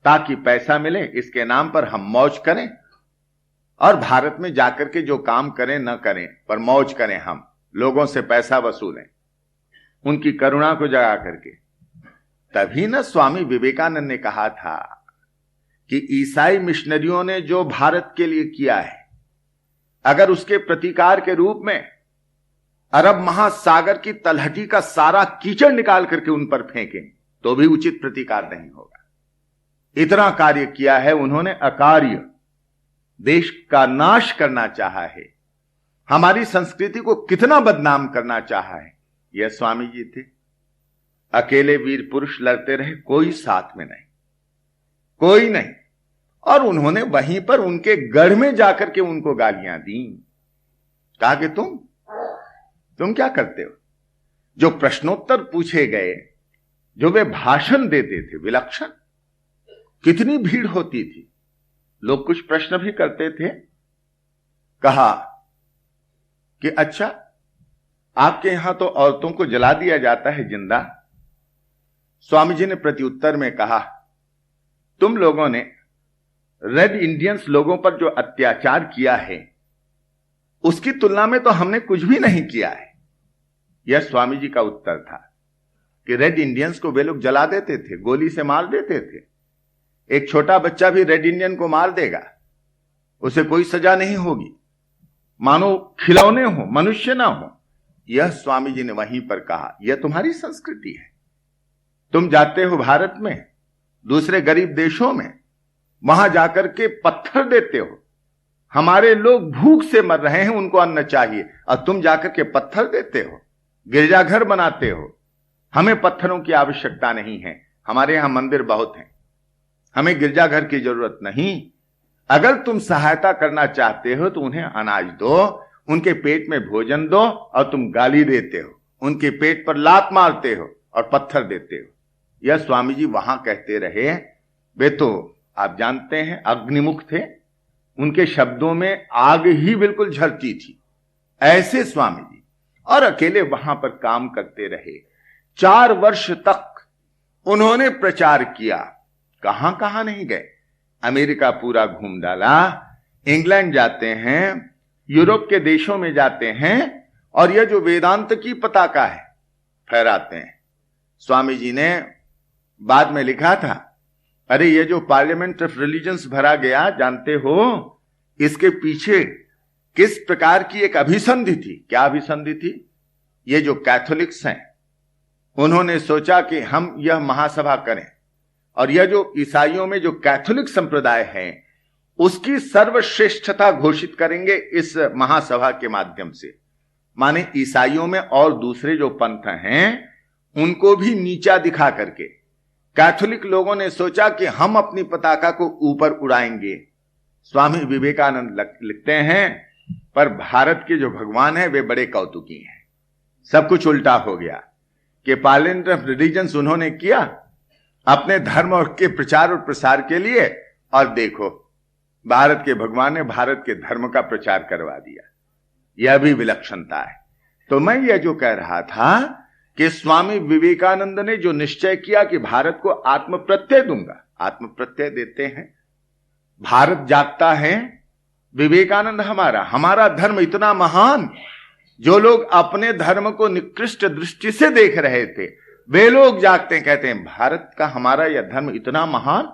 [SPEAKER 1] ताकि पैसा मिले, इसके नाम पर हम मौज करें और भारत में जाकर के जो काम करें न करें पर मौज करें, हम लोगों से पैसा वसूलें उनकी करुणा को जगा करके। तभी न स्वामी विवेकानंद ने कहा था कि ईसाई मिशनरियों ने जो भारत के लिए किया है, अगर उसके प्रतिकार के रूप में अरब महासागर की तलहटी का सारा कीचड़ निकाल करके उन पर फेंकें तो भी उचित प्रतिकार नहीं होगा। इतना कार्य किया है उन्होंने, अकार्य देश का नाश करना चाहा है, हमारी संस्कृति को कितना बदनाम करना चाहा है। यह स्वामी जी थे। अकेले वीर पुरुष लड़ते रहे, कोई साथ में नहीं, कोई नहीं। और उन्होंने वहीं पर उनके गढ़ में जाकर के उनको गालियां दी, कहा कि तुम क्या करते हो। जो प्रश्नोत्तर पूछे गए, जो वे भाषण देते थे, विलक्षण, कितनी भीड़ होती थी, लोग कुछ प्रश्न भी करते थे। कहा कि अच्छा, आपके यहां तो औरतों को जला दिया जाता है जिंदा। स्वामी जी ने प्रत्युत्तर में कहा, तुम लोगों ने रेड इंडियंस लोगों पर जो अत्याचार किया है उसकी तुलना में तो हमने कुछ भी नहीं किया है। यह स्वामी जी का उत्तर था कि रेड इंडियंस को वे लोग जला देते थे, गोली से मार देते थे। एक छोटा बच्चा भी रेड इंडियन को मार देगा, उसे कोई सजा नहीं होगी, मानो खिलौने हो, मनुष्य ना हो। यह स्वामी जी ने वहीं पर कहा, यह तुम्हारी संस्कृति है। तुम जाते हो भारत में, दूसरे गरीब देशों में, वहां जाकर के पत्थर देते हो। हमारे लोग भूख से मर रहे हैं, उनको अन्न चाहिए, और तुम जाकर के पत्थर देते हो, गिरजाघर बनाते हो। हमें पत्थरों की आवश्यकता नहीं है, हमारे यहां मंदिर बहुत हैं, हमें गिरजाघर की जरूरत नहीं। अगर तुम सहायता करना चाहते हो तो उन्हें अनाज दो, उनके पेट में भोजन दो, और तुम गाली देते हो, उनके पेट पर लात मारते हो और पत्थर देते हो। यह स्वामी जी वहां कहते रहे। वे तो आप जानते हैं अग्निमुख थे, उनके शब्दों में आग ही बिल्कुल झलती थी, ऐसे स्वामी जी। और अकेले वहां पर काम करते रहे। 4 वर्ष तक उन्होंने प्रचार किया, कहां कहां नहीं गए। अमेरिका पूरा घूम डाला, इंग्लैंड जाते हैं, यूरोप के देशों में जाते हैं, और यह जो वेदांत की पताका है फहराते हैं। स्वामी जी ने बाद में लिखा था, अरे ये जो पार्लियामेंट ऑफ रिलीजन्स भरा गया, जानते हो इसके पीछे किस प्रकार की एक अभिसंधि थी। क्या अभिसंधि थी? ये जो कैथोलिक्स हैं उन्होंने सोचा कि हम यह महासभा करें, और यह जो ईसाइयों में जो कैथोलिक संप्रदाय है उसकी सर्वश्रेष्ठता घोषित करेंगे इस महासभा के माध्यम से। माने ईसाइयों में और दूसरे जो पंथ हैं उनको भी नीचा दिखा करके कैथोलिक लोगों ने सोचा कि हम अपनी पताका को ऊपर उड़ाएंगे। स्वामी विवेकानंद लिखते हैं, पर भारत के जो भगवान है वे बड़े कौतुकी हैं। सब कुछ उल्टा हो गया कि पार्लियामेंट ऑफ रिलीजन्स उन्होंने किया अपने धर्म और के प्रचार और प्रसार के लिए, और देखो भारत के भगवान ने भारत के धर्म का प्रचार करवा दिया। यह भी विलक्षणता है। तो मैं यह जो कह रहा था कि स्वामी विवेकानंद ने जो निश्चय किया कि भारत को आत्म प्रत्यय दूंगा, आत्म प्रत्यय देते हैं, भारत जागता है। विवेकानंद हमारा धर्म इतना महान, जो लोग अपने धर्म को निकृष्ट दृष्टि से देख रहे थे वे लोग जागते हैं, कहते हैं भारत का हमारा यह धर्म इतना महान।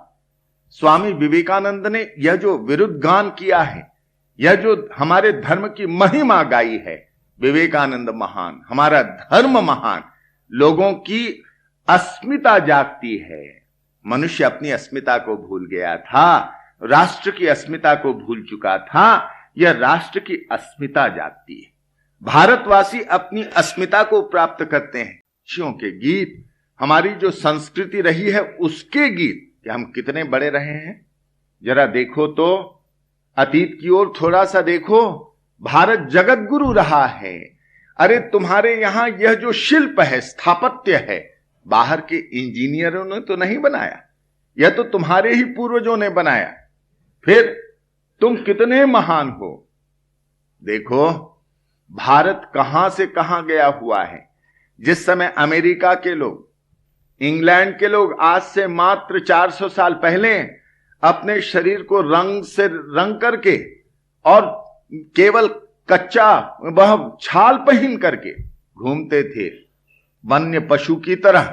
[SPEAKER 1] स्वामी विवेकानंद ने यह जो विरुद्ध गान किया है, यह जो हमारे धर्म की महिमा गाई है, विवेकानंद महान, हमारा धर्म महान, लोगों की अस्मिता जागती है। मनुष्य अपनी अस्मिता को भूल गया था, राष्ट्र की अस्मिता को भूल चुका था, यह राष्ट्र की अस्मिता जागती है। भारतवासी अपनी अस्मिता को प्राप्त करते हैं। ऋषियों के गीत, हमारी जो संस्कृति रही है उसके गीत, कि हम कितने बड़े रहे हैं। जरा देखो तो अतीत की ओर थोड़ा सा देखो, भारत जगत गुरु रहा है। अरे तुम्हारे यहां यह जो शिल्प है, स्थापत्य है, बाहर के इंजीनियरों ने तो नहीं बनाया, यह तो तुम्हारे ही पूर्वजों ने बनाया। फिर तुम कितने महान हो। देखो भारत कहां से कहां गया हुआ है। जिस समय अमेरिका के लोग, इंग्लैंड के लोग आज से मात्र 400 साल पहले अपने शरीर को रंग से रंग करके और केवल कच्चा वह छाल पहन करके घूमते थे वन्य पशु की तरह,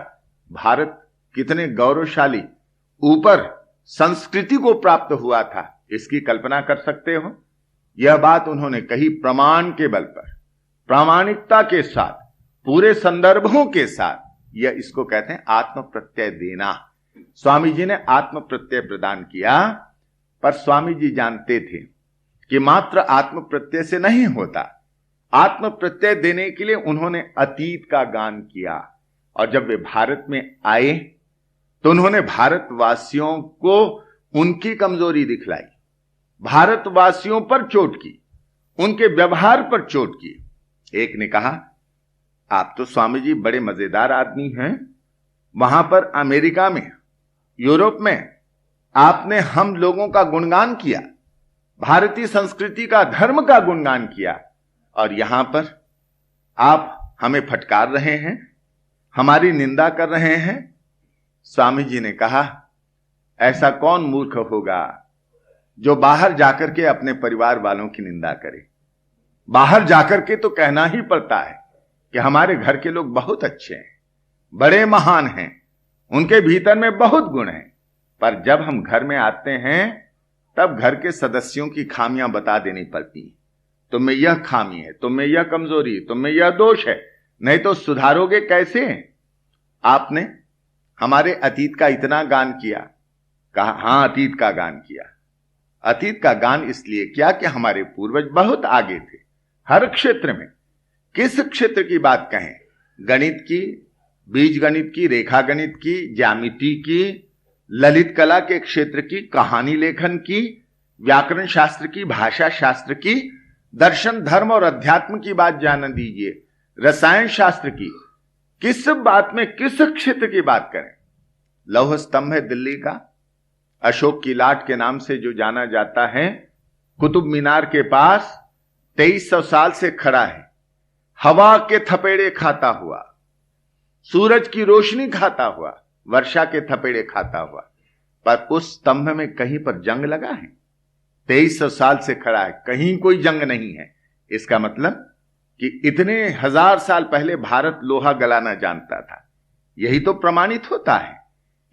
[SPEAKER 1] भारत कितने गौरवशाली ऊपर संस्कृति को प्राप्त हुआ था, इसकी कल्पना कर सकते हो। यह बात उन्होंने कही प्रमाण के बल पर, प्रामाणिकता के साथ, पूरे संदर्भों के साथ। यह इसको कहते हैं आत्म प्रत्यय देना। स्वामी जी ने आत्म प्रत्यय प्रदान किया, पर स्वामी जी जानते थे कि मात्र आत्म प्रत्यय से नहीं होता। आत्म प्रत्यय देने के लिए उन्होंने अतीत का गान किया, और जब वे भारत में आए तो उन्होंने भारतवासियों को उनकी कमजोरी दिखलाई, भारतवासियों पर चोट की, उनके व्यवहार पर चोट की। एक ने कहा, आप तो स्वामी जी बड़े मजेदार आदमी हैं, वहां पर अमेरिका में, यूरोप में आपने हम लोगों का गुणगान किया, भारतीय संस्कृति का, धर्म का गुणगान किया, और यहां पर आप हमें फटकार रहे हैं, हमारी निंदा कर रहे हैं। स्वामी जी ने कहा, ऐसा कौन मूर्ख होगा जो बाहर जाकर के अपने परिवार वालों की निंदा करे। बाहर जाकर के तो कहना ही पड़ता है कि हमारे घर के लोग बहुत अच्छे हैं, बड़े महान हैं, उनके भीतर में बहुत गुण हैं, पर जब हम घर में आते हैं तब घर के सदस्यों की खामियां बता देनी पड़ती हैं। तुम में यह खामी है, तुम में यह कमजोरी, तुम में यह दोष है, नहीं तो सुधारोगे कैसे। आपने हमारे अतीत का इतना गान किया। कहा, हां अतीत का गान किया। अतीत का गान इसलिए किया कि हमारे पूर्वज बहुत आगे थे हर क्षेत्र में। किस क्षेत्र की बात कहें, गणित की, बीज गणित की, रेखा गणित की, ज्यामिति की, ललित कला के क्षेत्र की, कहानी लेखन की, व्याकरण शास्त्र की, भाषा शास्त्र की, दर्शन धर्म और अध्यात्म की बात जान दीजिए, रसायन शास्त्र की, किस बात में, किस क्षेत्र की बात करें। लौह स्तंभ है दिल्ली का, अशोक की लाट के नाम से जो जाना जाता है, कुतुब मीनार के पास 2300 साल से खड़ा है, हवा के थपेड़े खाता हुआ, सूरज की रोशनी खाता हुआ, वर्षा के थपेड़े खाता हुआ, पर उस स्तंभ में कहीं पर जंग लगा है? 2300 साल से खड़ा है, कहीं कोई जंग नहीं है। इसका मतलब कि इतने हजार साल पहले भारत लोहा गलाना जानता था। यही तो प्रमाणित होता है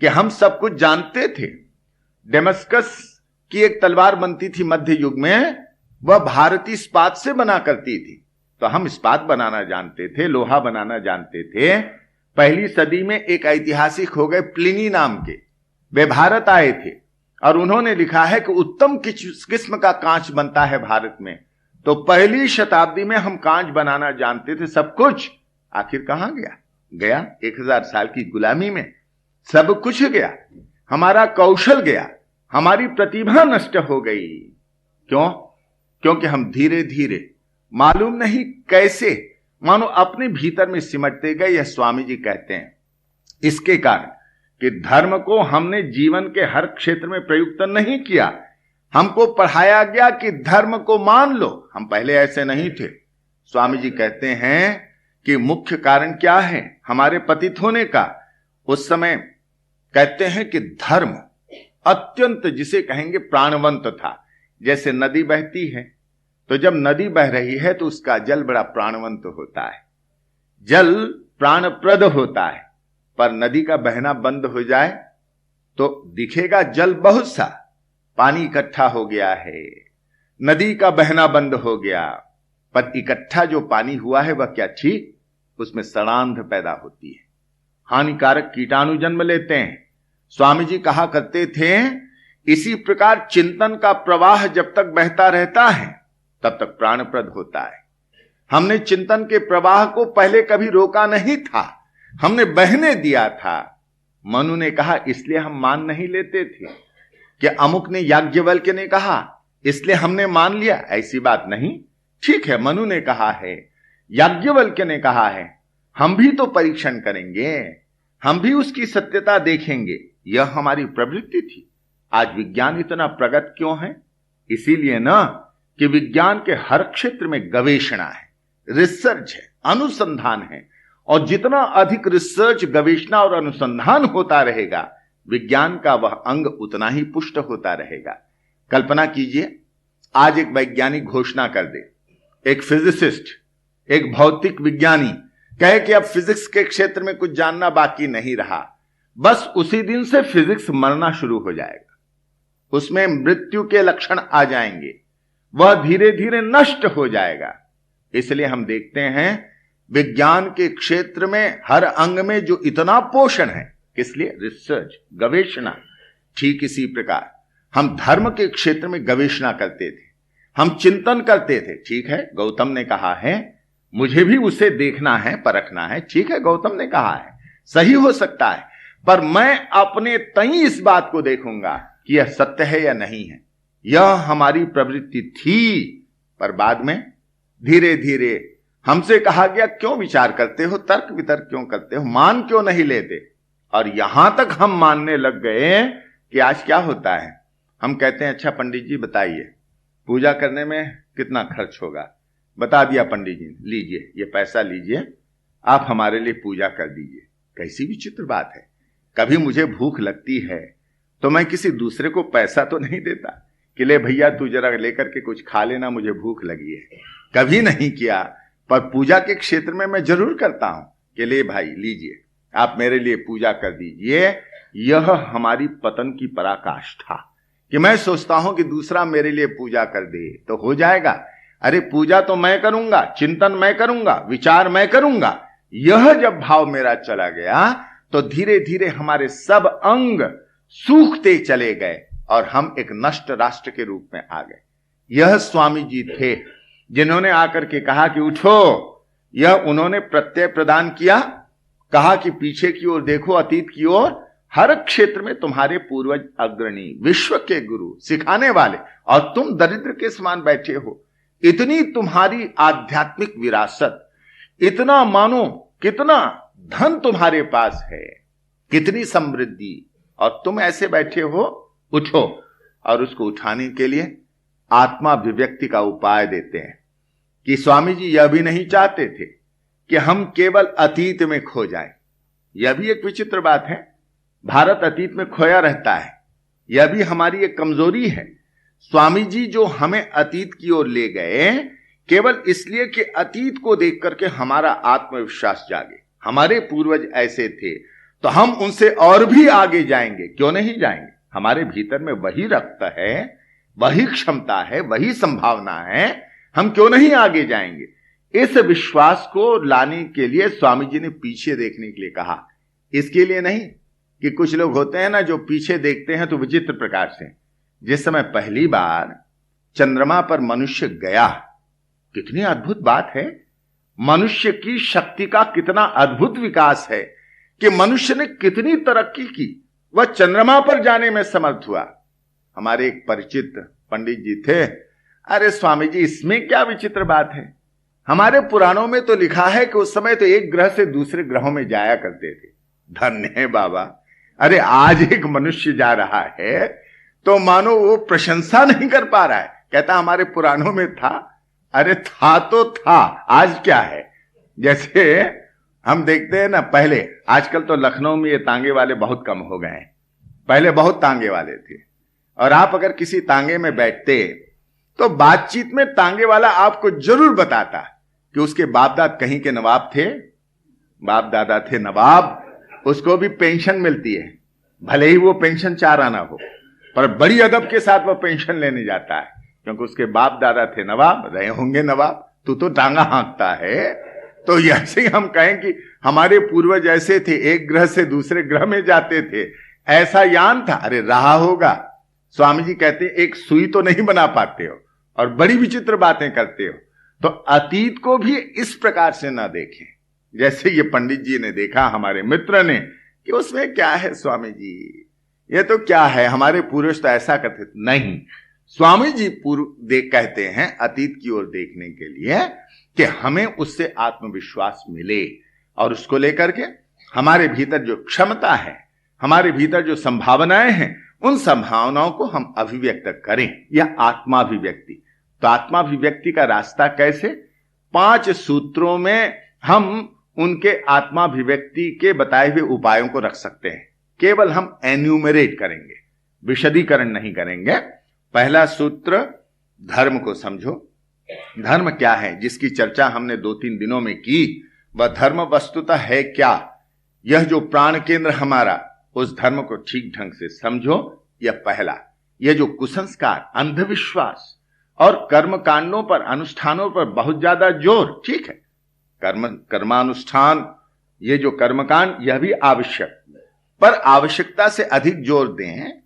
[SPEAKER 1] कि हम सब कुछ जानते थे। डेमस्कस की एक तलवार बनती थी मध्य युग में, वह भारतीय इस्पात से बना करती थी, तो हम इस्पात बनाना जानते थे, लोहा बनाना जानते थे। पहली सदी में एक ऐतिहासिक हो गए प्लिनी नाम के, वे भारत आए थे और उन्होंने लिखा है कि उत्तम किस्म का कांच बनता है भारत में। तो पहली शताब्दी में हम कांच बनाना जानते थे सब कुछ। आखिर कहां गया? गया 1000 साल की गुलामी में, सब कुछ गया, हमारा कौशल गया, हमारी प्रतिभा नष्ट हो गई। क्यों? क्योंकि हम धीरे धीरे मालूम नहीं कैसे मानो अपने भीतर में सिमटते गए। यह स्वामी जी कहते हैं इसके कारण कि धर्म को हमने जीवन के हर क्षेत्र में प्रयुक्त नहीं किया। हमको पढ़ाया गया कि धर्म को मान लो, हम पहले ऐसे नहीं थे। स्वामी जी कहते हैं कि मुख्य कारण क्या है हमारे पतित होने का? उस समय कहते हैं कि धर्म अत्यंत, जिसे कहेंगे प्राणवंत था। जैसे नदी बहती है, तो जब नदी बह रही है तो उसका जल बड़ा प्राणवंत होता है, जल प्राणप्रद होता है। पर नदी का बहना बंद हो जाए तो दिखेगा जल बहुत सा, पानी इकट्ठा हो गया है, नदी का बहना बंद हो गया, पर इकट्ठा जो पानी हुआ है वह क्या ठीक? उसमें सड़ांध पैदा होती है, हानिकारक कीटाणु जन्म लेते हैं। स्वामी जी कहा करते थे, इसी प्रकार चिंतन का प्रवाह जब तक बहता रहता है तब तक प्राणप्रद होता है। हमने चिंतन के प्रवाह को पहले कभी रोका नहीं था, हमने बहने दिया था। मनु ने कहा इसलिए हम मान नहीं लेते थे कि अमुक ने, याज्ञवल्क्य ने कहा इसलिए हमने मान लिया, ऐसी बात नहीं। ठीक है, मनु ने कहा है, याज्ञवल्क्य ने कहा है, हम भी तो परीक्षण करेंगे, हम भी उसकी सत्यता देखेंगे, यह हमारी प्रवृत्ति थी। आज विज्ञान इतना प्रगत क्यों है? इसीलिए ना कि विज्ञान के हर क्षेत्र में गवेषणा है, रिसर्च है, अनुसंधान है, और जितना अधिक रिसर्च, गवेषणा और अनुसंधान होता रहेगा, विज्ञान का वह अंग उतना ही पुष्ट होता रहेगा। कल्पना कीजिए, आज एक वैज्ञानिक घोषणा कर दे, एक फिजिसिस्ट, एक भौतिक विज्ञानी कहे कि अब फिजिक्स के क्षेत्र में कुछ जानना बाकी नहीं रहा, बस उसी दिन से फिजिक्स मरना शुरू हो जाएगा, उसमें मृत्यु के लक्षण आ जाएंगे, वह धीरे धीरे नष्ट हो जाएगा। इसलिए हम देखते हैं विज्ञान के क्षेत्र में हर अंग में जो इतना पोषण है, किस लिए? रिसर्च, गवेषणा। ठीक इसी प्रकार हम धर्म के क्षेत्र में गवेषणा करते थे, हम चिंतन करते थे। ठीक है, गौतम ने कहा है, मुझे भी उसे देखना है, परखना है। ठीक है, गौतम ने कहा है, सही हो सकता है, पर मैं अपने तई इस बात को देखूंगा कि यह सत्य है या नहीं है। यह हमारी प्रवृत्ति थी, पर बाद में धीरे धीरे हमसे कहा गया, क्यों विचार करते हो, तर्क वितर्क क्यों करते हो, मान क्यों नहीं लेते? और यहां तक हम मानने लग गए कि आज क्या होता है, हम कहते हैं, अच्छा पंडित जी बताइए पूजा करने में कितना खर्च होगा? बता दिया पंडित जी, लीजिए ये पैसा लीजिए, आप हमारे लिए पूजा कर दीजिए। कैसी विचित्र बात है। कभी मुझे भूख लगती है तो मैं किसी दूसरे को पैसा तो नहीं देता कि ले भैया तू जरा लेकर के कुछ खा लेना, मुझे भूख लगी है। कभी नहीं किया, पर पूजा के क्षेत्र में मैं जरूर करता हूं कि ले भाई लीजिए, आप मेरे लिए पूजा कर दीजिए। यह हमारी पतन की पराकाष्ठा कि मैं सोचता हूं कि दूसरा मेरे लिए पूजा कर दे तो हो जाएगा। अरे पूजा तो मैं करूंगा, चिंतन मैं करूंगा, विचार मैं करूंगा। यह जब भाव मेरा चला गया तो धीरे धीरे हमारे सब अंग सूखते चले गए और हम एक नष्ट राष्ट्र के रूप में आ गए। यह स्वामी जी थे जिन्होंने आकर के कहा कि उठो। यह उन्होंने प्रत्यय प्रदान किया, कहा कि पीछे की ओर देखो, अतीत की ओर। हर क्षेत्र में तुम्हारे पूर्वज अग्रणी, विश्व के गुरु, सिखाने वाले, और तुम दरिद्र के समान बैठे हो। इतनी तुम्हारी आध्यात्मिक विरासत, इतना मानो कितना धन तुम्हारे पास है, कितनी समृद्धि, और तुम ऐसे बैठे हो। उठो। और उसको उठाने के लिए आत्मा अभिव्यक्ति का उपाय देते हैं कि स्वामी जी यह भी नहीं चाहते थे कि हम केवल अतीत में खो जाएं। यह भी एक विचित्र बात है, भारत अतीत में खोया रहता है, यह भी हमारी एक कमजोरी है। स्वामी जी जो हमें अतीत की ओर ले गए केवल इसलिए कि अतीत को देख करके हमारा आत्मविश्वास जागे। हमारे पूर्वज ऐसे थे तो हम उनसे और भी आगे जाएंगे, क्यों नहीं जाएंगे? हमारे भीतर में वही रक्त है, वही क्षमता है, वही संभावना है, हम क्यों नहीं आगे जाएंगे? इस विश्वास को लाने के लिए स्वामी जी ने पीछे देखने के लिए कहा। इसके लिए नहीं कि कुछ लोग होते हैं ना जो पीछे देखते हैं तो विचित्र प्रकार से। जिस समय पहली बार चंद्रमा पर मनुष्य गया, कितनी अद्भुत बात है। मनुष्य की शक्ति का कितना अद्भुत विकास है कि मनुष्य ने कितनी तरक्की की, वह चंद्रमा पर जाने में समर्थ हुआ। हमारे एक परिचित पंडित जी थे, अरे स्वामी जी इसमें क्या विचित्र बात है, हमारे पुराणों में तो लिखा है कि उस समय तो एक ग्रह से दूसरे ग्रहों में जाया करते थे। धन्य है बाबा, अरे आज एक मनुष्य जा रहा है तो मानो वो प्रशंसा नहीं कर पा रहा है, कहता हमारे पुराणों में था। अरे था तो था, आज क्या है? जैसे हम देखते हैं ना, पहले, आजकल तो लखनऊ में ये तांगे वाले बहुत कम हो गए हैं, पहले बहुत तांगे वाले थे। और आप अगर किसी तांगे में बैठते तो बातचीत में तांगे वाला आपको जरूर बताता कि उसके बाप दादा कहीं के नवाब थे, बाप दादा थे नवाब, उसको भी पेंशन मिलती है, भले ही वो पेंशन 4 आना हो, पर बड़ी अदब के साथ वो पेंशन लेने जाता है, क्योंकि उसके बाप दादा थे नवाब, रहे होंगे नवाब, तू तो टांगा हाँकता है। तो ऐसे ही हम कहें कि हमारे पूर्वज ऐसे थे, एक ग्रह से दूसरे ग्रह में जाते थे, ऐसा यान था। अरे रहा होगा। स्वामी जी कहते हैं एक सुई तो नहीं बना पाते हो और बड़ी विचित्र बातें करते हो। तो अतीत को भी इस प्रकार से ना देखें जैसे ये पंडित जी ने देखा, हमारे मित्र ने, कि उसमें क्या है स्वामी जी, ये तो क्या है, हमारे पूर्वज तो ऐसा करते थे। नहीं, स्वामी जी कहते हैं अतीत की ओर देखने के लिए कि हमें उससे आत्मविश्वास मिले और उसको लेकर के हमारे भीतर जो क्षमता है, हमारे भीतर जो संभावनाएं हैं, उन संभावनाओं को हम अभिव्यक्त करें। यह आत्माभिव्यक्ति। तो आत्माभिव्यक्ति का रास्ता कैसे? 5 सूत्रों में हम उनके आत्माभिव्यक्ति के बताए हुए उपायों को रख सकते हैं। केवल हम एन्यूमरेट करेंगे, विशदीकरण नहीं करेंगे। पहला सूत्र, धर्म को समझो। धर्म क्या है, जिसकी चर्चा हमने 2-3 दिनों में की। वह धर्म वस्तुतः है क्या? यह जो प्राण केंद्र हमारा, उस धर्म को ठीक ढंग से समझो। यह पहला। यह जो कुसंस्कार, अंधविश्वास और कर्म कांडों पर, अनुष्ठानों पर बहुत ज्यादा जोर, ठीक है, कर्मानुष्ठान, ये जो कर्मकांड, यह भी आवश्यक, पर आवश्यकता से अधिक जोर दें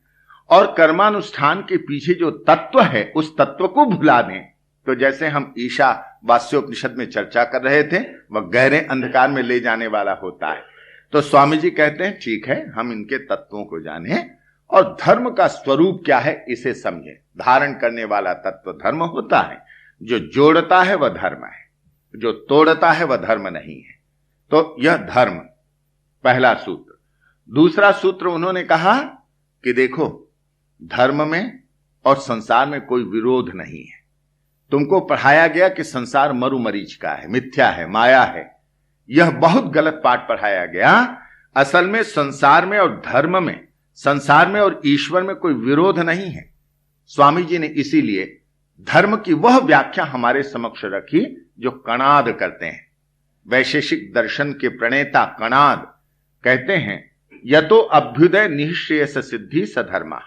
[SPEAKER 1] और कर्मानुष्ठान के पीछे जो तत्व है उस तत्व को भुला दें। तो जैसे हम ईशा वास्योपनिषद में चर्चा कर रहे थे, वह गहरे अंधकार में ले जाने वाला होता है। तो स्वामी जी कहते हैं ठीक है, हम इनके तत्वों को जानें और धर्म का स्वरूप क्या है इसे समझें। धारण करने वाला तत्व धर्म होता है। जो जोड़ता है वह धर्म है, जो तोड़ता है वह धर्म नहीं है। तो यह धर्म, पहला सूत्र। दूसरा सूत्र उन्होंने कहा कि देखो, धर्म में और संसार में कोई विरोध नहीं है। तुमको पढ़ाया गया कि संसार मरुमरीच का है, मिथ्या है, माया है। यह बहुत गलत पाठ पढ़ाया गया। असल में संसार में और धर्म में, संसार में और ईश्वर में कोई विरोध नहीं है। स्वामी जी ने इसीलिए धर्म की वह व्याख्या हमारे समक्ष रखी जो कणाद करते हैं। वैशेषिक दर्शन के प्रणेता कणाद कहते हैं, यतो अभ्युदय निःश्रेयस सिद्धि सधर्मा।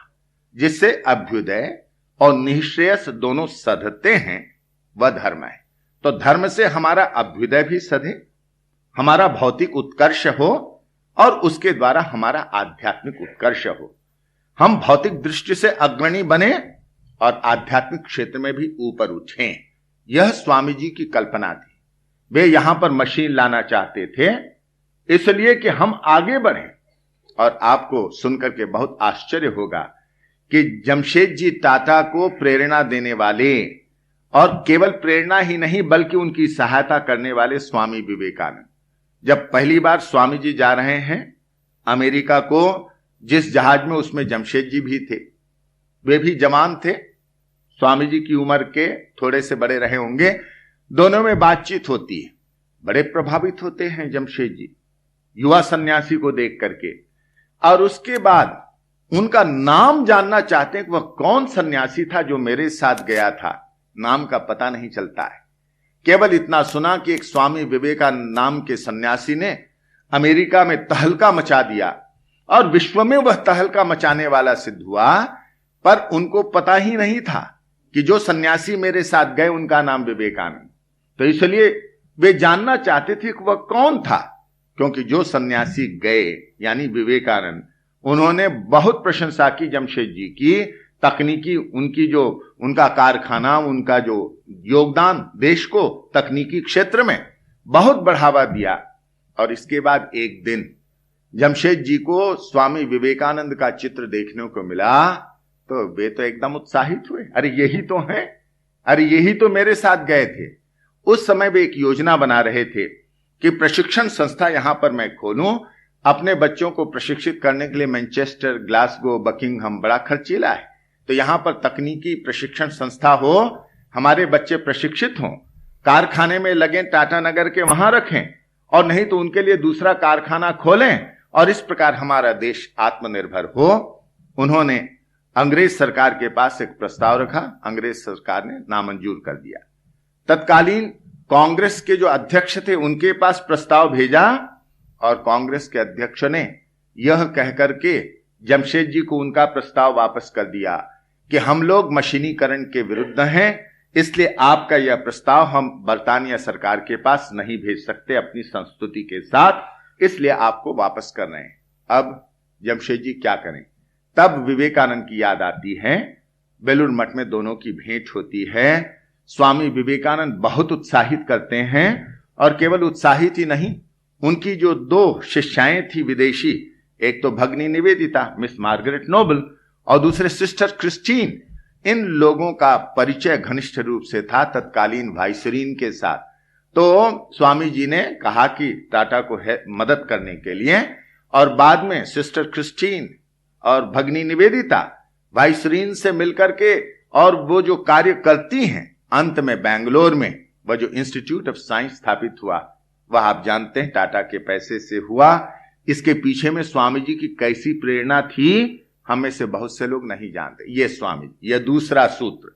[SPEAKER 1] जिससे अभ्युदय और निःश्रेयस दोनों सधते हैं वह धर्म है। तो धर्म से हमारा अभ्युदय भी सधे, हमारा भौतिक उत्कर्ष हो और उसके द्वारा हमारा आध्यात्मिक उत्कर्ष हो। हम भौतिक दृष्टि से अग्रणी बने और आध्यात्मिक क्षेत्र में भी ऊपर उठें। यह स्वामी जी की कल्पना थी। वे यहां पर मशीन लाना चाहते थे इसलिए कि हम आगे बढ़ें। और आपको सुनकर के बहुत आश्चर्य होगा कि जमशेद जी टाटा को प्रेरणा देने वाले, और केवल प्रेरणा ही नहीं बल्कि उनकी सहायता करने वाले स्वामी विवेकानंद, जब पहली बार स्वामी जी जा रहे हैं अमेरिका को, जिस जहाज में, उसमें जमशेद जी भी थे। वे भी जवान थे, स्वामी जी की उम्र के थोड़े से बड़े रहे होंगे। दोनों में बातचीत होती है। बड़े प्रभावित होते हैं जमशेद जी युवा सन्यासी को देख करके, और उसके बाद उनका नाम जानना चाहते हैं कि वह कौन सन्यासी था जो मेरे साथ गया था। नाम का पता नहीं चलता है। केवल इतना सुना कि एक स्वामी विवेकानंद नाम के सन्यासी ने अमेरिका में तहलका मचा दिया और विश्व में वह तहलका मचाने वाला सिद्ध हुआ। पर उनको पता ही नहीं था कि जो सन्यासी मेरे साथ गए उनका नाम विवेकानंद। तो इसलिए वे जानना चाहते थे कि वह कौन था, क्योंकि जो सन्यासी गए यानी विवेकानंद, उन्होंने बहुत प्रशंसा की जमशेद जी की, तकनीकी, उनकी जो उनका कारखाना, उनका जो योगदान देश को तकनीकी क्षेत्र में बहुत बढ़ावा दिया। और इसके बाद एक दिन जमशेद जी को स्वामी विवेकानंद का चित्र देखने को मिला तो वे तो एकदम उत्साहित हुए। अरे यही तो हैं, अरे यही तो मेरे साथ गए थे। उस समय वे एक योजना बना रहे थे कि प्रशिक्षण संस्था यहां पर मैं खोलूं, अपने बच्चों को प्रशिक्षित करने के लिए। मैनचेस्टर, ग्लासगो, बकिंघम बड़ा खर्चीला है, तो यहां पर तकनीकी प्रशिक्षण संस्था हो, हमारे बच्चे प्रशिक्षित हों, कारखाने में लगे टाटा नगर के, वहां रखें, और नहीं तो उनके लिए दूसरा कारखाना खोलें, और इस प्रकार हमारा देश आत्मनिर्भर हो। उन्होंने अंग्रेज सरकार के पास एक प्रस्ताव रखा, अंग्रेज सरकार ने नामंजूर कर दिया। तत्कालीन कांग्रेस के जो अध्यक्ष थे उनके पास प्रस्ताव भेजा, और कांग्रेस के अध्यक्ष ने यह कहकर के जमशेद जी को उनका प्रस्ताव वापस कर दिया कि हम लोग मशीनीकरण के विरुद्ध हैं, इसलिए आपका यह प्रस्ताव हम बर्तानिया सरकार के पास नहीं भेज सकते अपनी संस्तुति के साथ, इसलिए आपको वापस कर रहे हैं। अब जमशेद जी क्या करें? तब विवेकानंद की याद आती है। बेलूर मठ में दोनों की भेंट होती है। स्वामी विवेकानंद बहुत उत्साहित करते हैं, और केवल उत्साहित ही नहीं, उनकी जो 2 शिष्याएं थी विदेशी, एक तो भगनी निवेदिता मिस मार्गरेट नोबल और दूसरे सिस्टर क्रिस्टीन, इन लोगों का परिचय घनिष्ठ रूप से था तत्कालीन वाइसरीन के साथ। तो स्वामी जी ने कहा कि टाटा को मदद करने के लिए, और बाद में सिस्टर क्रिस्टीन और भगनी निवेदिता भाई श्रीन से मिलकर के और वो जो कार्य करती हैं, अंत में बेंगलोर में वह जो इंस्टीट्यूट ऑफ साइंस स्थापित हुआ, वह आप जानते हैं टाटा के पैसे से हुआ। इसके पीछे में स्वामी जी की कैसी प्रेरणा थी, हमें से बहुत से लोग नहीं जानते। ये स्वामी, यह दूसरा सूत्र।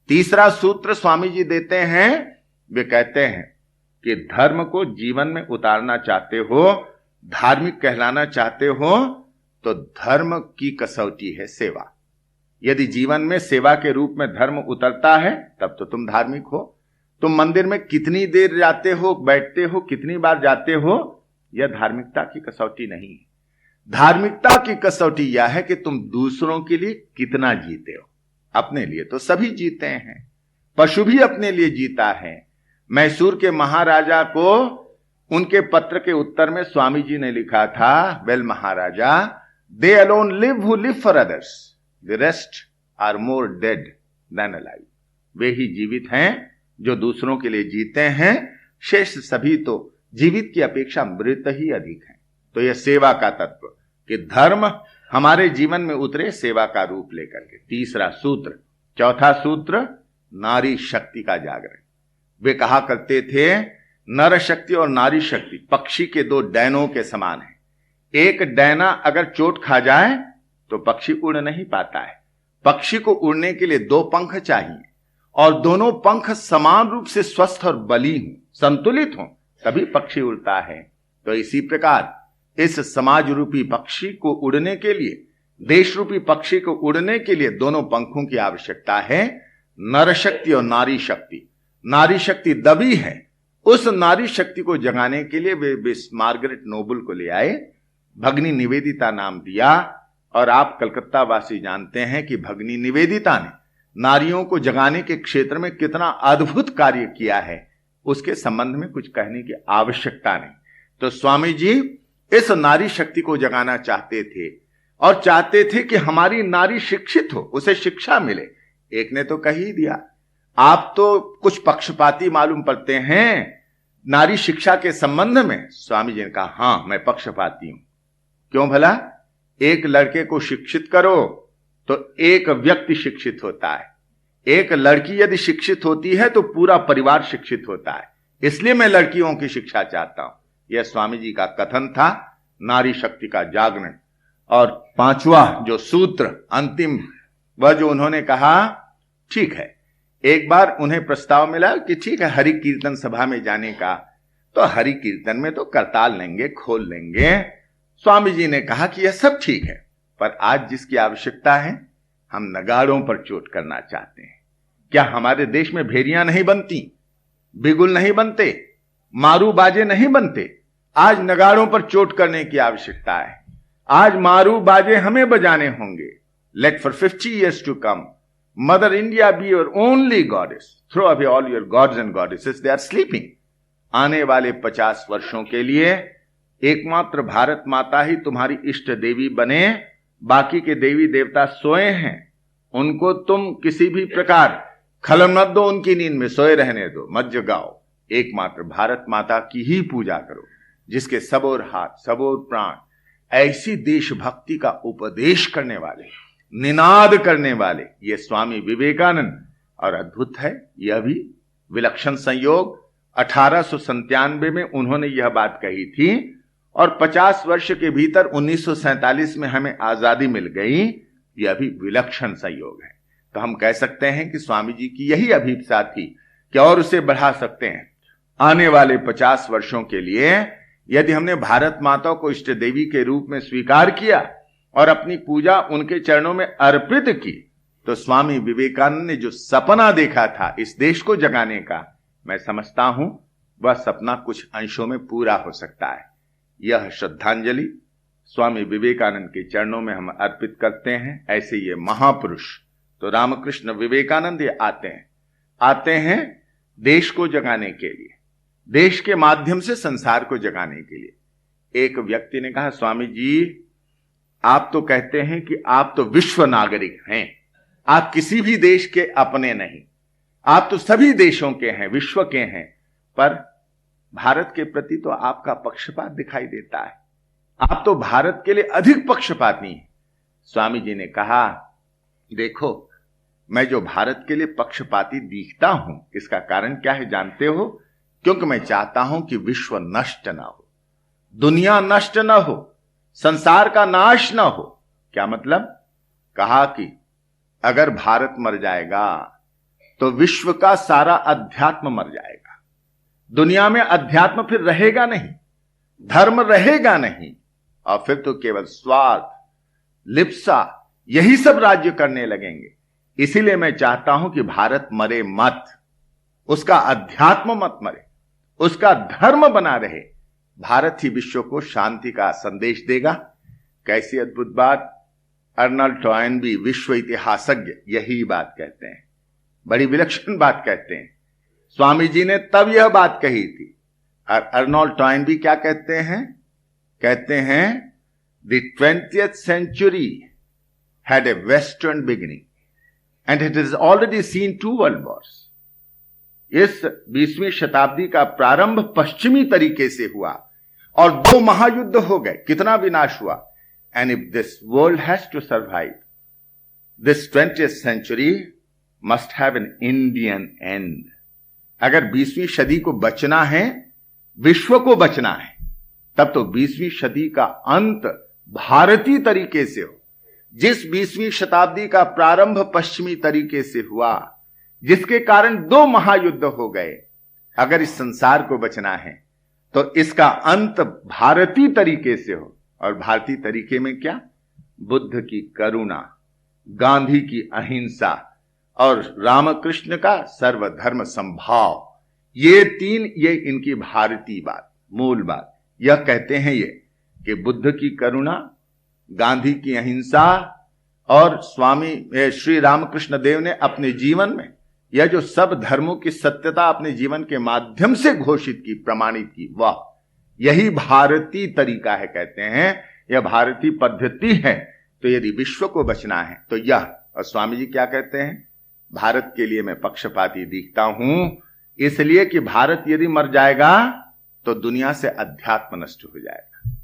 [SPEAKER 1] तीसरा सूत्र स्वामी जी देते हैं, वे कहते हैं कि धर्म को जीवन में उतारना चाहते हो, धार्मिक कहलाना चाहते हो, तो धर्म की कसौटी है सेवा। यदि जीवन में सेवा के रूप में धर्म उतरता है, तब तो तुम धार्मिक हो। तुम मंदिर में कितनी देर जाते हो, बैठते हो, कितनी बार जाते हो, यह धार्मिकता की कसौटी नहीं है। धार्मिकता की कसौटी यह है कि तुम दूसरों के लिए कितना जीते हो। अपने लिए तो सभी जीते हैं, पशु भी अपने लिए जीता है। मैसूर के महाराजा को उनके पत्र के उत्तर में स्वामी जी ने लिखा था, well Maharaja, they alone live who live for others, the rest are more dead than alive. वे ही जीवित हैं जो दूसरों के लिए जीते हैं, शेष सभी तो जीवित की अपेक्षा मृत ही अधिक हैं। तो यह सेवा का तत्व कि धर्म हमारे जीवन में उतरे सेवा का रूप लेकर के। तीसरा सूत्र। चौथा सूत्र, नारी शक्ति का जागरण। वे कहा करते थे, नर शक्ति और नारी शक्ति पक्षी के दो डैनों के समान है। एक डैना अगर चोट खा जाए तो पक्षी उड़ नहीं पाता है। पक्षी को उड़ने के लिए दो पंख चाहिए, और दोनों पंख समान रूप से स्वस्थ और बली हों, संतुलित हों, तभी पक्षी उड़ता है। तो इसी प्रकार इस समाज रूपी पक्षी को उड़ने के लिए, देश रूपी पक्षी को उड़ने के लिए दोनों पंखों की आवश्यकता है, नर शक्ति और नारी शक्ति। नारी शक्ति दबी है, उस नारी शक्ति को जगाने के लिए वे मार्गरेट नोबल को ले आए, भगनी निवेदिता नाम दिया। और आप कलकत्ता वासी जानते हैं कि भगनी निवेदिता ने नारियों को जगाने के क्षेत्र में कितना अद्भुत कार्य किया है, उसके संबंध में कुछ कहने की आवश्यकता नहीं। तो स्वामी जी इस नारी शक्ति को जगाना चाहते थे, और चाहते थे कि हमारी नारी शिक्षित हो, उसे शिक्षा मिले। एक ने तो कह ही दिया, आप तो कुछ पक्षपाती मालूम पड़ते हैं नारी शिक्षा के संबंध में। स्वामी जी ने कहा, हां मैं पक्षपाती हूं। क्यों भला? एक लड़के को शिक्षित करो तो एक व्यक्ति शिक्षित होता है, एक लड़की यदि शिक्षित होती है तो पूरा परिवार शिक्षित होता है। इसलिए मैं लड़कियों की शिक्षा चाहता हूं। यह स्वामी जी का कथन था, नारी शक्ति का जागरण। और पांचवा जो सूत्र अंतिम, वह जो उन्होंने कहा, ठीक है, एक बार उन्हें प्रस्ताव मिला कि ठीक है हरि कीर्तन सभा में जाने का, तो हरि कीर्तन में तो करताल लेंगे, खोल लेंगे। स्वामी जी ने कहा कि यह सब ठीक है, पर आज जिसकी आवश्यकता है, हम नगाड़ों पर चोट करना चाहते हैं। क्या हमारे देश में भेरियां नहीं बनती, बिगुल नहीं बनते, मारू बाजे नहीं बनते? आज नगाड़ों पर चोट करने की आवश्यकता है। आज मारू बाजे हमें बजाने होंगे। Let for 50 years to come mother India be your only goddess, throw away all your gods and goddesses, they are sleeping. आने वाले 50 वर्षों के लिए एकमात्र भारत माता ही तुम्हारी इष्ट देवी बने, बाकी के देवी देवता सोए हैं, उनको तुम किसी भी प्रकार खलल मत दो, उनकी नींद में सोए रहने दो, मत जगाओ। एकमात्र भारत माता की ही पूजा करो, जिसके सबोर हाथ सबोर प्राण ऐसी देशभक्ति का उपदेश करने वाले, निनाद करने वाले ये स्वामी विवेकानंद। और अद्भुत है यह भी विलक्षण संयोग, 1897 में उन्होंने यह बात कही थी, और 50 वर्ष के भीतर 1947 में हमें आजादी मिल गई। यह भी विलक्षण संयोग है। तो हम कह सकते हैं कि स्वामी जी की यही अभिप्सा थी कि और उसे बढ़ा सकते हैं। आने वाले 50 वर्षों के लिए यदि हमने भारत माता को इष्ट देवी के रूप में स्वीकार किया और अपनी पूजा उनके चरणों में अर्पित की, तो स्वामी विवेकानंद ने जो सपना देखा था इस देश को जगाने का, मैं समझता हूं वह सपना कुछ अंशों में पूरा हो सकता है। यह श्रद्धांजलि स्वामी विवेकानंद के चरणों में हम अर्पित करते हैं। ऐसे ये महापुरुष तो रामकृष्ण विवेकानंद ये आते हैं देश को जगाने के लिए, देश के माध्यम से संसार को जगाने के लिए। एक व्यक्ति ने कहा, स्वामी जी आप तो कहते हैं कि आप तो विश्व नागरिक हैं, आप किसी भी देश के अपने नहीं, आप तो सभी देशों के हैं, विश्व के हैं, पर भारत के प्रति तो आपका पक्षपात दिखाई देता है, आप तो भारत के लिए अधिक पक्षपाती हैं। स्वामी जी ने कहा, देखो मैं जो भारत के लिए पक्षपाती दिखता हूं, इसका कारण क्या है जानते हो? क्योंकि मैं चाहता हूं कि विश्व नष्ट ना हो, दुनिया नष्ट ना हो, संसार का नाश ना हो। क्या मतलब? कहा कि अगर भारत मर जाएगा तो विश्व का सारा अध्यात्म मर जाएगा, दुनिया में अध्यात्म फिर रहेगा नहीं, धर्म रहेगा नहीं, और फिर तो केवल स्वार्थ, लिप्सा, यही सब राज्य करने लगेंगे। इसीलिए मैं चाहता हूं कि भारत मरे मत, उसका अध्यात्म मत मरे, उसका धर्म बना रहे। भारत ही विश्व को शांति का संदेश देगा। कैसी अद्भुत बात! अर्नल्ड टॉयनबी विश्व इतिहासज्ञ यही बात कहते हैं, बड़ी विलक्षण बात कहते हैं। स्वामी जी ने तब यह बात कही थी। और अर्नल्ड टॉयनबी क्या कहते हैं? कहते हैं the 20th century had a western beginning and it has already seen 2 world wars. इस 20वीं शताब्दी का प्रारंभ पश्चिमी तरीके से हुआ और 2 महायुद्ध हो गए, कितना विनाश हुआ। And if this world has to survive, this 20th century must have an Indian end. अगर 20वीं सदी को बचना है, विश्व को बचना है, तब तो 20वीं सदी का अंत भारतीय तरीके से हो। जिस 20वीं शताब्दी का प्रारंभ पश्चिमी तरीके से हुआ, जिसके कारण 2 महायुद्ध हो गए, अगर इस संसार को बचना है तो इसका अंत भारतीय तरीके से हो। और भारतीय तरीके में क्या? बुद्ध की करुणा, गांधी की अहिंसा और रामकृष्ण का सर्वधर्म संभाव, ये 3 ये इनकी भारतीय बात, मूल बात। यह कहते हैं ये कि बुद्ध की करुणा, गांधी की अहिंसा और स्वामी श्री रामकृष्ण देव ने अपने जीवन में यह जो सब धर्मों की सत्यता अपने जीवन के माध्यम से घोषित की, प्रमाणित की, वह यही भारतीय तरीका है। कहते हैं यह भारतीय पद्धति है। तो यदि विश्व को बचना है तो यह, और स्वामी जी क्या कहते हैं? भारत के लिए मैं पक्षपाती दिखता हूं, इसलिए कि भारत यदि मर जाएगा तो दुनिया से अध्यात्म नष्ट हो जाएगा।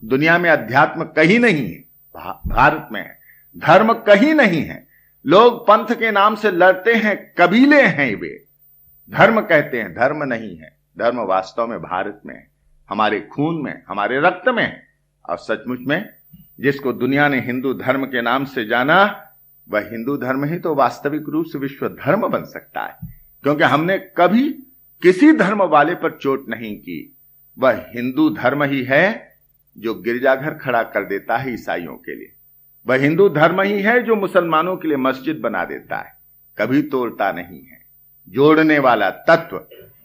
[SPEAKER 1] दुनिया में अध्यात्म कहीं नहीं है, भारत में है। धर्म कहीं नहीं है। लोग पंथ के नाम से लड़ते हैं, कबीले हैं वे, धर्म कहते हैं, धर्म नहीं है। धर्म वास्तव में भारत में है, हमारे खून में, हमारे रक्त में है। और सचमुच में जिसको दुनिया ने हिंदू धर्म के नाम से जाना, वह हिंदू धर्म ही तो वास्तविक रूप से विश्व धर्म बन सकता है, क्योंकि हमने कभी किसी धर्म वाले पर चोट नहीं की। वह हिंदू धर्म ही है जो गिरजाघर खड़ा कर देता है ईसाइयों के लिए। वह हिंदू धर्म ही है जो मुसलमानों के लिए मस्जिद बना देता है, कभी तोड़ता नहीं है। जोड़ने वाला तत्व,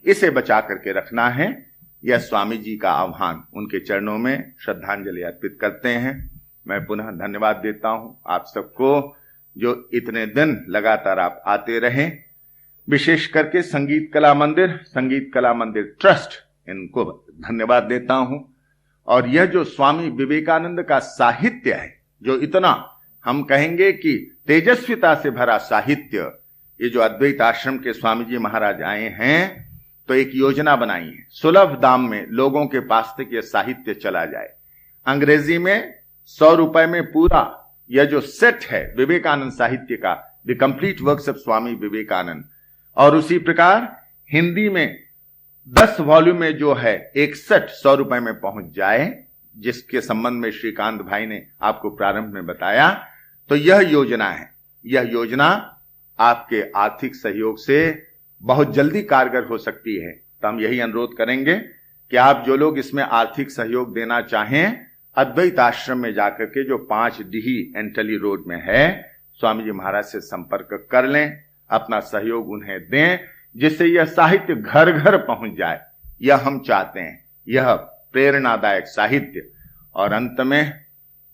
[SPEAKER 1] इसे बचा करके रखना है। यह स्वामी जी का आह्वान, उनके चरणों में श्रद्धांजलि अर्पित करते हैं। मैं पुनः धन्यवाद देता हूं आप सबको जो इतने दिन लगातार आप आते रहे। विशेष करके संगीत कला मंदिर ट्रस्ट, इनको धन्यवाद देता हूं। और यह जो स्वामी विवेकानंद का साहित्य है, जो इतना हम कहेंगे कि तेजस्विता से भरा साहित्य, ये जो अद्वैत आश्रम के स्वामी जी महाराज आए हैं तो एक योजना बनाई है, सुलभ दाम में लोगों के पास तक यह साहित्य चला जाए। अंग्रेजी में 100 रुपए में पूरा यह जो सेट है विवेकानंद साहित्य का, the complete works of Swami Vivekananda, और उसी प्रकार हिंदी में 10 वॉल्यूम में जो है एक सेट 100 रुपए में पहुंच जाए, जिसके संबंध में श्रीकांत भाई ने आपको प्रारंभ में बताया। तो यह योजना है, यह योजना आपके आर्थिक सहयोग से बहुत जल्दी कारगर हो सकती है। तो हम यही अनुरोध करेंगे कि आप जो लोग इसमें आर्थिक सहयोग देना चाहें, अद्वैत आश्रम में जाकर के जो 5D एंटली रोड में है, स्वामी जी महाराज से संपर्क कर लें, अपना सहयोग उन्हें दें, जिससे यह साहित्य घर घर पहुंच जाए। यह हम चाहते हैं, यह प्रेरणादायक साहित्य। और अंत में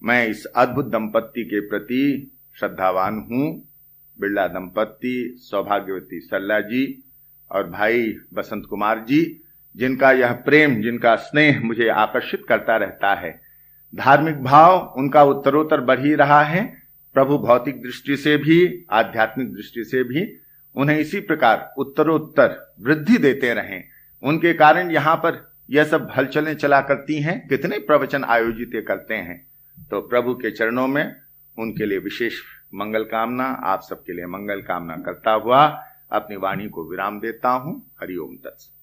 [SPEAKER 1] मैं इस अद्भुत दंपत्ति के प्रति श्रद्धावान हूं, बिरला दंपत्ति, सौभाग्यवती सरला जी और भाई बसंत कुमार जी, जिनका यह प्रेम, जिनका स्नेह मुझे आकर्षित करता रहता है। धार्मिक भाव उनका उत्तरोत्तर बढ़ ही रहा है। प्रभु भौतिक दृष्टि से भी, आध्यात्मिक दृष्टि से भी उन्हें इसी प्रकार उत्तरोत्तर वृद्धि देते रहें। उनके कारण यहां पर यह सब हलचलें चला करती हैं, कितने प्रवचन आयोजित करते हैं। तो प्रभु के चरणों में उनके लिए विशेष मंगल कामना, आप सबके लिए मंगल कामना करता हुआ अपनी वाणी को विराम देता हूं। हरि ओम तत्सत।